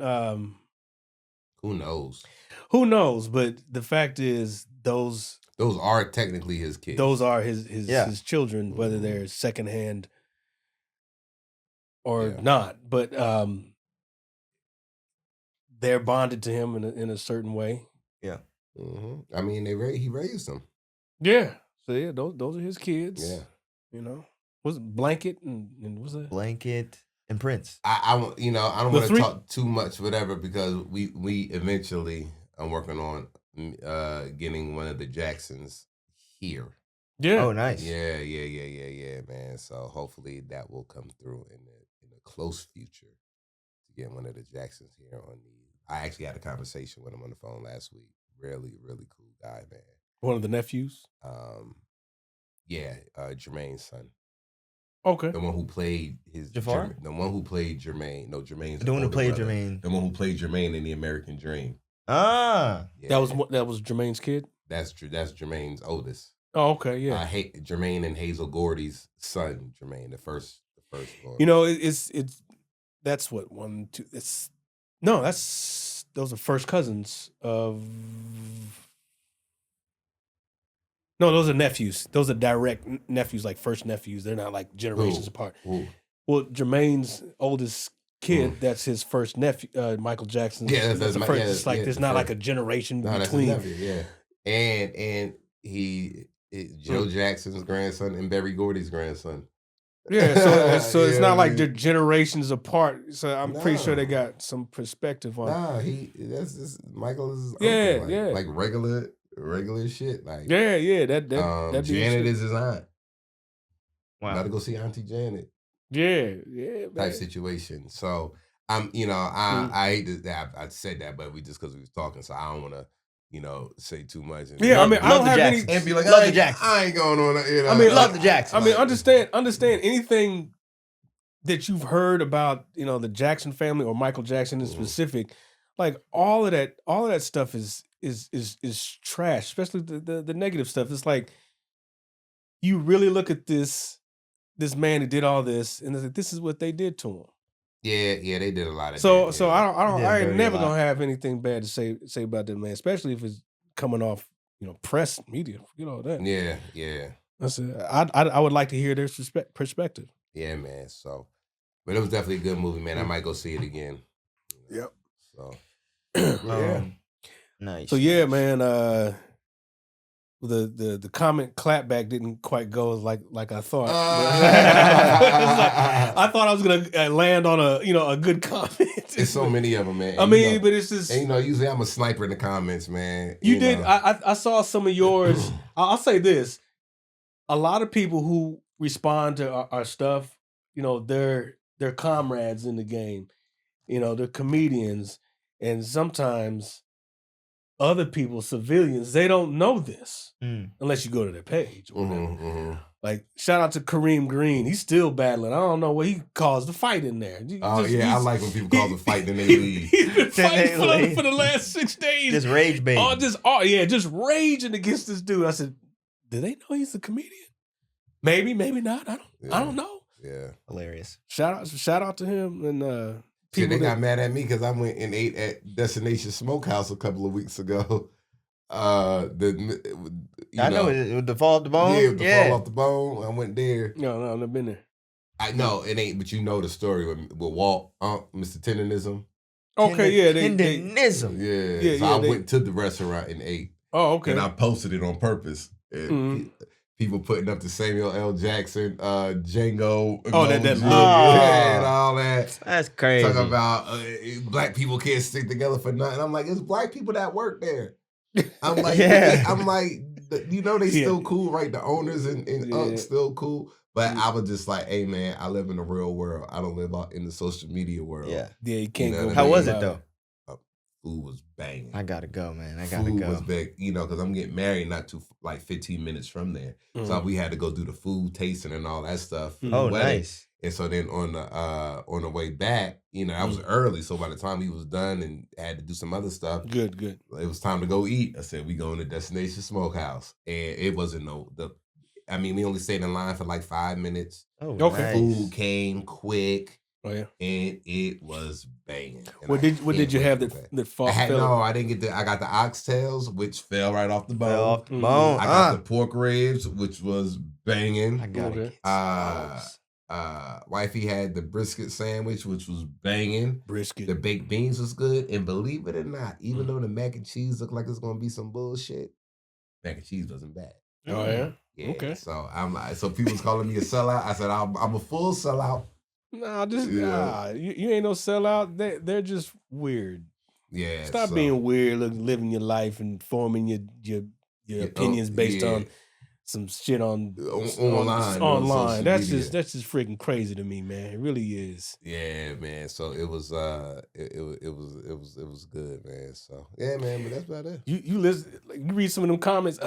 Who knows? But the fact is, those are technically his kids. Those are his children, whether they're secondhand or not. But they're bonded to him in a certain way. Yeah. Mm-hmm. I mean, he raised them. Yeah. So those are his kids. Yeah. Was it Blanket and was it Blanket and Prince? I don't want to talk too much, whatever, because we eventually, I'm working on getting one of the Jacksons here. Yeah. Oh, nice. Yeah, man. So hopefully that will come through in the close future to get one of the Jacksons here on the. I actually had a conversation with him on the phone last week. Really, really cool guy, man. One of the nephews? Jermaine's son. Okay. The one who played Jafar? The one who played Jermaine. No, Jermaine's the one who played brother. Jermaine. The one who played Jermaine in The American Dream. Ah. Yeah. That was Jermaine's kid? That's Jermaine's oldest. Oh, okay, yeah. Jermaine and Hazel Gordy's son, Jermaine, the first one. It's that's what 1, 2. Those are first cousins of. No, those are nephews. Those are direct nephews, like first nephews. They're not like generations apart. Ooh. Well, Jermaine's oldest kid, that's his first nephew, Michael Jackson's. Yeah, that's the first. It's like there's not like a generation between. That's his nephew, yeah. And Joe Jackson's grandson and Berry Gordy's grandson. Yeah, so it's not like they're generations apart. So I'm pretty sure they got some perspective on. That's just Michael is uncle, like regular shit. Like that Janet is his aunt. Wow. Gotta go see Auntie Janet. Yeah, type situation. So I hate that I said that, but because we was talking, so I don't want to. Say too much. I don't have any. And be like, love the Jacksons. I ain't going on. Love the Jacksons. Understand anything that you've heard about, the Jackson family or Michael Jackson in specific. Like all of that stuff is trash, especially the negative stuff. It's like you really look at this man who did all this, and it's like, this is what they did to him. Yeah, they did a lot of So that. so yeah. I ain't very never lot. gonna have anything bad to say about that man, especially if it's coming off, press media. That. Yeah. That's it. I would like to hear their perspective. Yeah, man. So, but it was definitely a good movie, man. I might go see it again. Yep. So, Yeah. Nice. So yeah, nice. man. The comment clapback didn't quite go like I thought. I thought I was gonna land on a good comment. There's so many of them, man. I mean, but it's just and usually I'm a sniper in the comments, man. you did. know. I saw some of yours. I'll say this: a lot of people who respond to our stuff, they're comrades in the game. They're comedians, and sometimes other people, civilians, they don't know this unless you go to their page or whatever. Like, shout out to Kareem Green. He's still battling. I don't know what he caused the fight in there. I like when people cause a fight then they leave. He's been fighting for the last 6 days. Just rage bait. Just raging against this dude. I said, do they know he's a comedian? Maybe not. I don't know. Yeah. Hilarious. Shout out to him and They got mad at me because I went and ate at Destination Smokehouse a couple of weeks ago. I know it with the fall off the bone. Yeah, with the fall off the bone. I went there. No, I've never been there. I know it ain't, but you know the story with Walt, Mr. Tendenism. Okay, yeah, Tendenism. Yeah, so I went to the restaurant and ate. Oh, okay. And I posted it on purpose. And people putting up the Samuel L. Jackson, Django. Oh, that and all that. That's crazy. Talking about black people can't stick together for nothing. I'm like, it's black people that work there. I'm like, they still cool, right? The owners and still cool. But I was just like, hey, man, I live in the real world. I don't live out in the social media world. Yeah, you can't go. How was it, though? Food was banging. I gotta go, man. Food was big, because I'm getting married not too 15 minutes from there. So we had to go do the food tasting and all that stuff. Oh, nice. And so then on the way back, I was early. So by the time he was done and had to do some other stuff, good. It was time to go eat. I said, we going to Destination Smokehouse. And it wasn't we only stayed in line for like 5 minutes. Oh, okay. Nice. Food came quick. Oh yeah, and it was banging. What did you have that fall? I didn't get I got the oxtails, which fell right off the bone. Fell off the bone. I got the pork ribs, which was banging. I got it. Wifey had the brisket sandwich, which was banging. Brisket. The baked beans was good, and believe it or not, even though the mac and cheese looked like it's gonna be some bullshit, mac and cheese wasn't bad. Oh yeah. Yeah. Okay. So I'm like, people was calling me a sellout. I said I'm a full sellout. Nah, you ain't no sellout. They're just weird. Yeah. Stop being weird, living your life and forming your opinions based on some shit online. Online. That's just freaking crazy to me, man. It really is. Yeah, man. So it was it was good, man. So yeah, man. But that's about it. You listen. You read some of them comments.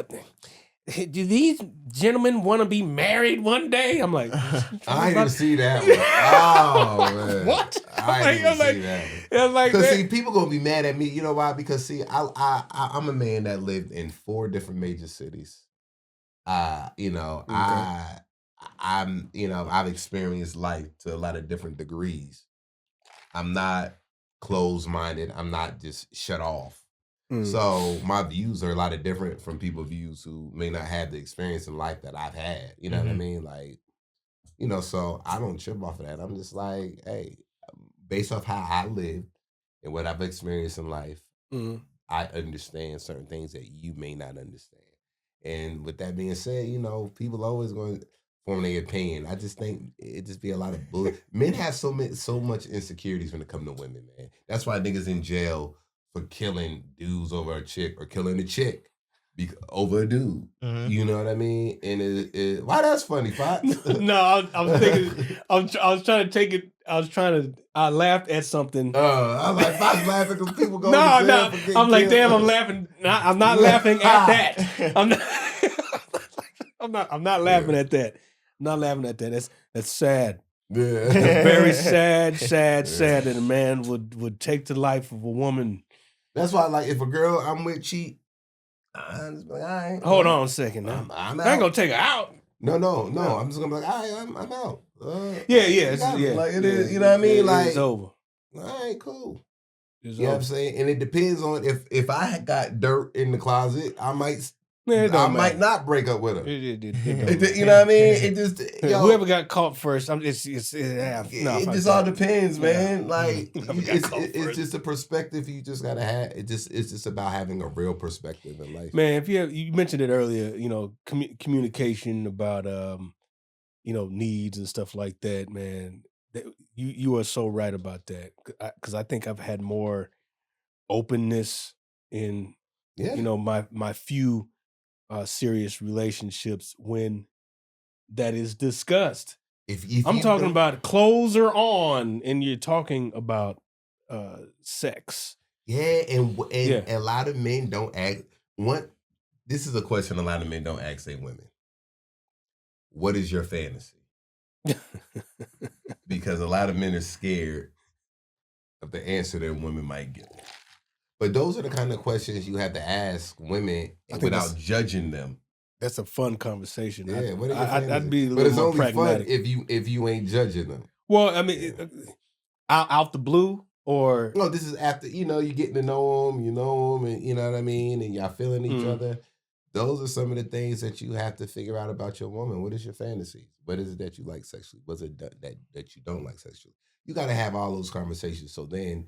Do these gentlemen want to be married one day? I'm like, I didn't even see that one. Oh man, what? I didn't even see that one. Because see, people gonna be mad at me. You know why? Because see, I'm a man that lived in 4 different major cities. I've experienced life to a lot of different degrees. I'm not closed-minded. I'm not just shut off. So my views are a lot of different from people's views who may not have the experience in life that I've had. You know what I mean? Like, so I don't trip off of that. I'm just like, hey, based off how I live and what I've experienced in life, I understand certain things that you may not understand. And with that being said, people always going to form their opinion. I just think it just be a lot of bullshit. Men have so much insecurities when it comes to women, man. That's why niggas in jail for killing dudes over a chick or killing a chick over a dude. You know what I mean? And why that's funny, Fox? No, I was thinking, I was trying to take it. I laughed at something. I'm like, Fox laughing because people go No, to jail for getting I'm like, killed. damn, I'm laughing. I'm not laughing at that. I'm not laughing at that. I'm not laughing at that. That's sad. Yeah. It's very sad that a man would take the life of a woman. That's why, like, if a girl I'm with cheat, I'm just like, all right. Hold on a second now. I'm I ain't gonna take her out. No. I'm just gonna be like, all right, I'm out. Yeah. Like it is, you know what I mean? Like it's over. All right, cool. It's You know over. what I'm saying? And it depends on if I had got dirt in the closet, I might not break up with her. It You know what I mean? It just whoever got caught first, it just all depends, man. Like it's just a perspective you just gotta have. It's just about having a real perspective in life. Man, if you mentioned it earlier, communication about needs and stuff like that, man. You are so right about that, because I think I've had more openness in my few serious relationships when that is discussed. If I'm talking about clothes are on and you're talking about sex. Yeah, and a lot of men don't ask. This is a question a lot of men don't ask their women. What is your fantasy? Because a lot of men are scared of the answer that women might give. But those are the kind of questions you have to ask women without judging them. That's a fun conversation. Yeah, I'd be a little more pragmatic. Fun if you ain't judging them. Well, I mean, out the blue, or no, this is after you're getting to know them, and you know what I mean, and y'all feeling each other. Those are some of the things that you have to figure out about your woman. What is your fantasy? What is it that you like sexually? What's it that you don't like sexually? You got to have all those conversations. So then,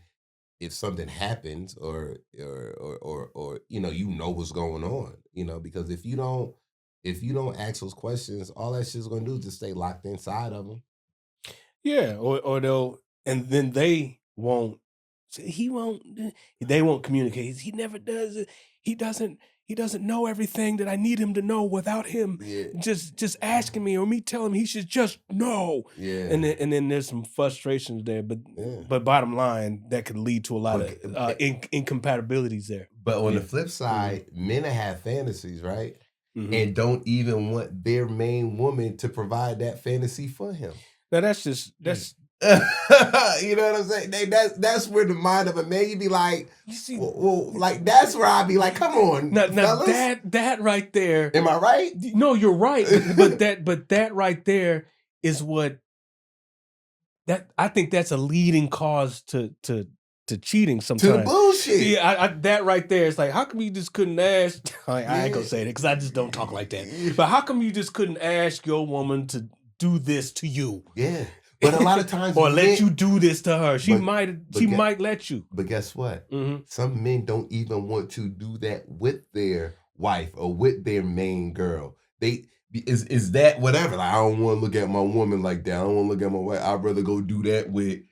if something happens, or what's going on, because if you don't ask those questions, all that shit's gonna do is just stay locked inside of them. Yeah, or they'll, and then they won't. They won't communicate. He never does it. He doesn't know everything that I need him to know without him just asking me, or me telling him he should just know. Yeah. And then there's some frustrations there, but bottom line, that could lead to a lot of incompatibilities there. But on the flip side, men have fantasies, right? And don't even want their main woman to provide that fantasy for him. Now that's you know what I'm saying? That's where the mind of a man, you be like, like that's where I be like, come on, now that right there. Am I right? No, you're right. but that right there is what I think that's a leading cause to cheating sometimes. To the bullshit. Yeah, that right there. It's like, how come you just couldn't ask? I ain't gonna say it because I just don't talk like that. But how come you just couldn't ask your woman to do this to you? Yeah. But a lot of times, or let you do this to her. She might let you. But guess what? Some men don't even want to do that with their wife or with their main girl. Is that whatever? Like, I don't want to look at my woman like that. I don't want to look at my wife. I'd rather go do that with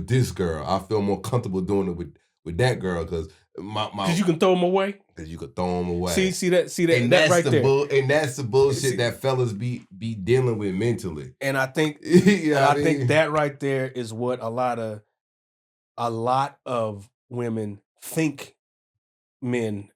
this girl. I feel more comfortable doing it with that girl because because you can throw them away. Because you could throw them away. See that, and that right there. And that's the bullshit that fellas be dealing with mentally. And I think, I think that right there is what a lot of women think men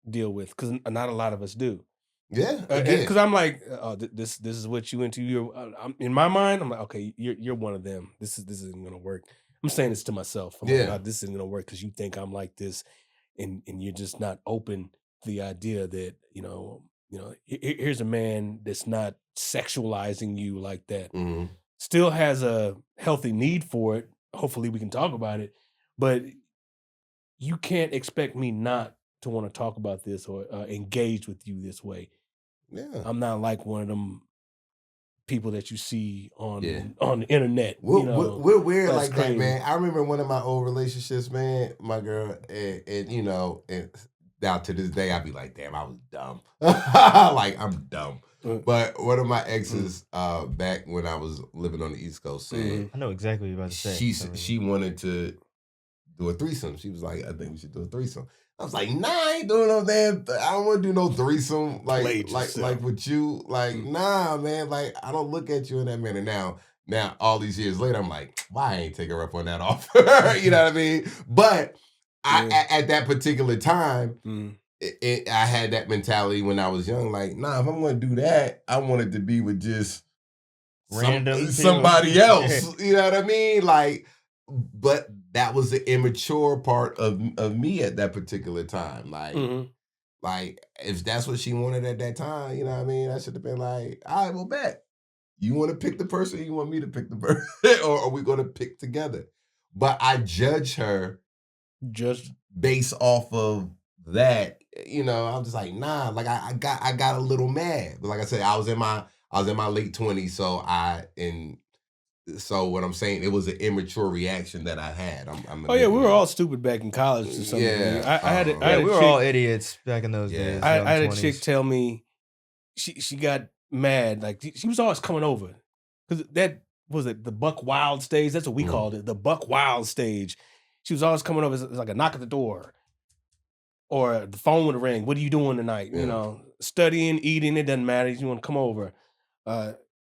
deal with, because not a lot of us do. Yeah, because I'm like, oh, this is what you into. In my mind, I'm like, okay, you're one of them. This isn't gonna work. I'm saying this to myself. I'm like, oh, this isn't gonna work because you think I'm like this. And you're just not open to the idea that, here's a man that's not sexualizing you like that. Mm-hmm. Still has a healthy need for it. Hopefully we can talk about it. But you can't expect me not to want to talk about this or engage with you this way. Yeah. I'm not like one of them people that you see on the internet. We're weird like crazy. That, man. I remember one of my old relationships, man, my girl, and now to this day, I'd be like, damn, I was dumb. Like, I'm dumb. But one of my exes, back when I was living on the East Coast, said, I know exactly what you're about to say. She wanted to do a threesome. She was like, I think we should do a threesome. I was like, nah, I ain't doing no damn. I don't want to do no threesome like with you. Like, nah, man. Like, I don't look at you in that manner. Now, all these years later, I'm like, why I ain't take her up on that offer? You know what I mean? But at that particular time, I had that mentality when I was young. Like, nah, if I'm going to do that, I want it to be with just somebody else. You know what I mean? Like, but that was the immature part of me at that particular time. Like, Like, if that's what she wanted at that time, you know what I mean? I should have been like, all right, well, bet. You want to pick the person or you want me to pick the person? Or are we going to pick together? But I judge her Just based off of that. You know, I'm just like, nah, like I got a little mad. But like I said, I was in my late 20s, so what I'm saying, it was an immature reaction that I had. we were all stupid back in college to some degree. We were all idiots back in those days. I had a chick tell me she got mad. Like, she was always coming over. Because that was it, the Buck Wild stage. That's what we called it, the Buck Wild stage. She was always coming over. It's like a knock at the door. Or the phone would ring. What are you doing tonight? You know, studying, eating, it doesn't matter. You want to come over.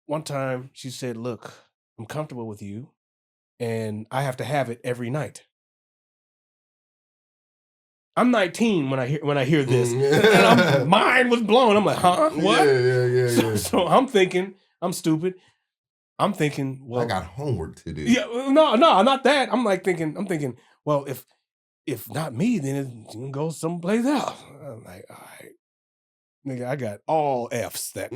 One time she said, look, I'm comfortable with you and I have to have it every night. I'm 19 when I hear this. And mine was blown. I'm like, huh? What? Yeah. So I'm thinking, I'm stupid. I'm thinking, well, I got homework to do. Yeah, no, not that. I'm thinking, well, if not me, then it can go someplace else. I'm like, all right. Nigga, I got all F's that.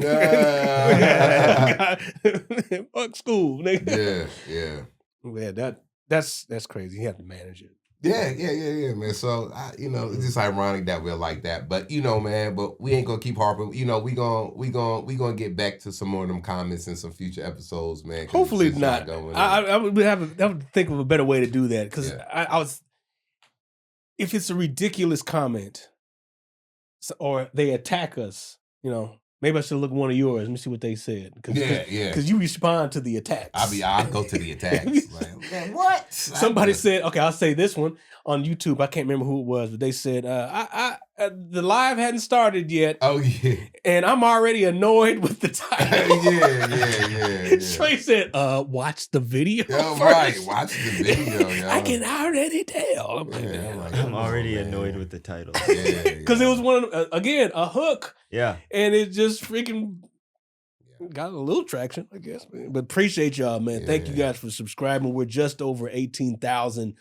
Fuck school, nigga. Yeah. Yeah, that's crazy. You have to manage it. Yeah, man. So it's just ironic that we're like that, but man. But we ain't gonna keep harping. We gonna get back to some more of them comments in some future episodes, man. Hopefully not. I would have to think of a better way to do that because I was. If it's a ridiculous comment, or they attack us, maybe I should look at one of yours. Let me see what they said. Because you respond to the attacks. I'll go to the attacks. Like, what? Somebody said, okay, I'll say this one on YouTube. I can't remember who it was, but they said, the live hadn't started yet. Oh, yeah. And I'm already annoyed with the title. Yeah. Trey said, watch the video first. Right, watch the video, yo. I can already tell. I'm already annoyed with the title. Because it was one of again, a hook. Yeah. And it just freaking got a little traction, I guess. Man. But appreciate y'all, man. Thank you guys for subscribing. We're just over 18,000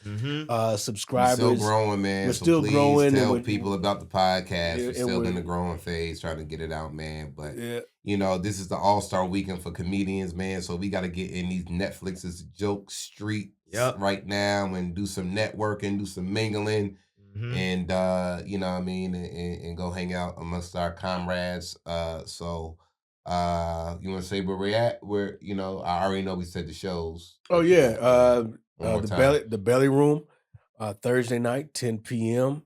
subscribers. We're still growing, man. We're so still please growing. Tell people about the podcast. We're still in the growing phase, trying to get it out, man. But this is the all-star weekend for comedians, man. So we got to get in these Netflix's joke streets right now and do some networking, do some mingling. And you know what I mean, and go hang out amongst our comrades. So you want to say where we're at? Where I already know we said the shows. Oh yeah, the belly room, Thursday night, 10 p.m.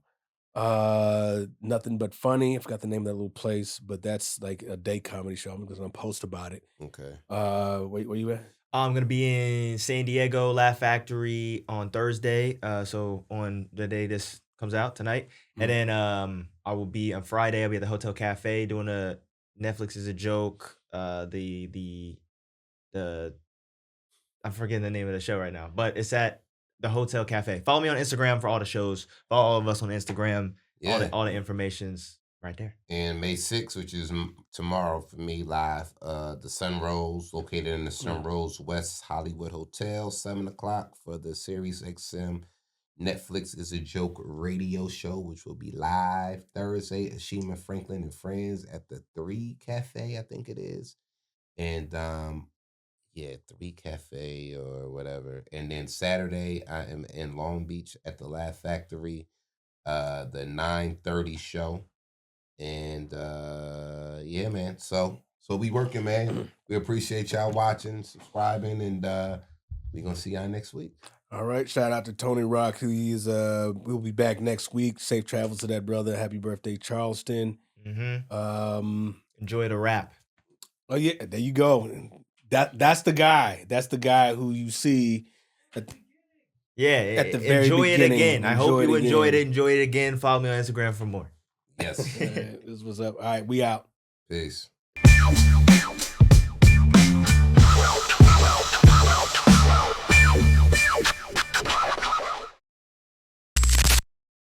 Nothing but funny. I forgot the name of that little place, but that's like a day comedy show. I'm gonna post about it. Okay. Where you at? I'm gonna be in San Diego Laugh Factory on Thursday. So on the day this comes out tonight, and then I will be on Friday. I'll be at the Hotel Cafe doing a Netflix is a joke. The I'm forgetting the name of the show right now, but it's at the Hotel Cafe. Follow me on Instagram for all the shows. Follow all of us on Instagram. All the information's right there. And May 6th, which is tomorrow for me, live, the Sunrose, located in the Sunrose West Hollywood Hotel, 7:00 for the Sirius XM Netflix is a Joke radio show, which will be live Thursday. Ashima Franklin and friends at the 3 Cafe, I think it is. And 3 Cafe or whatever. And then Saturday, I am in Long Beach at the Laugh Factory, the 9:30 show. And man. So we working, man. We appreciate y'all watching, subscribing, and we're gonna see y'all next week. All right. Shout out to Tony Rock, who is we'll be back next week. Safe travels to that brother. Happy birthday, Charleston. Enjoy the rap. Oh yeah, there you go. That's the guy. That's the guy who you see at the very enjoy beginning. It again. I hope you enjoyed it. Enjoy it again. Follow me on Instagram for more. Yes. This was up. All right, we out. Peace.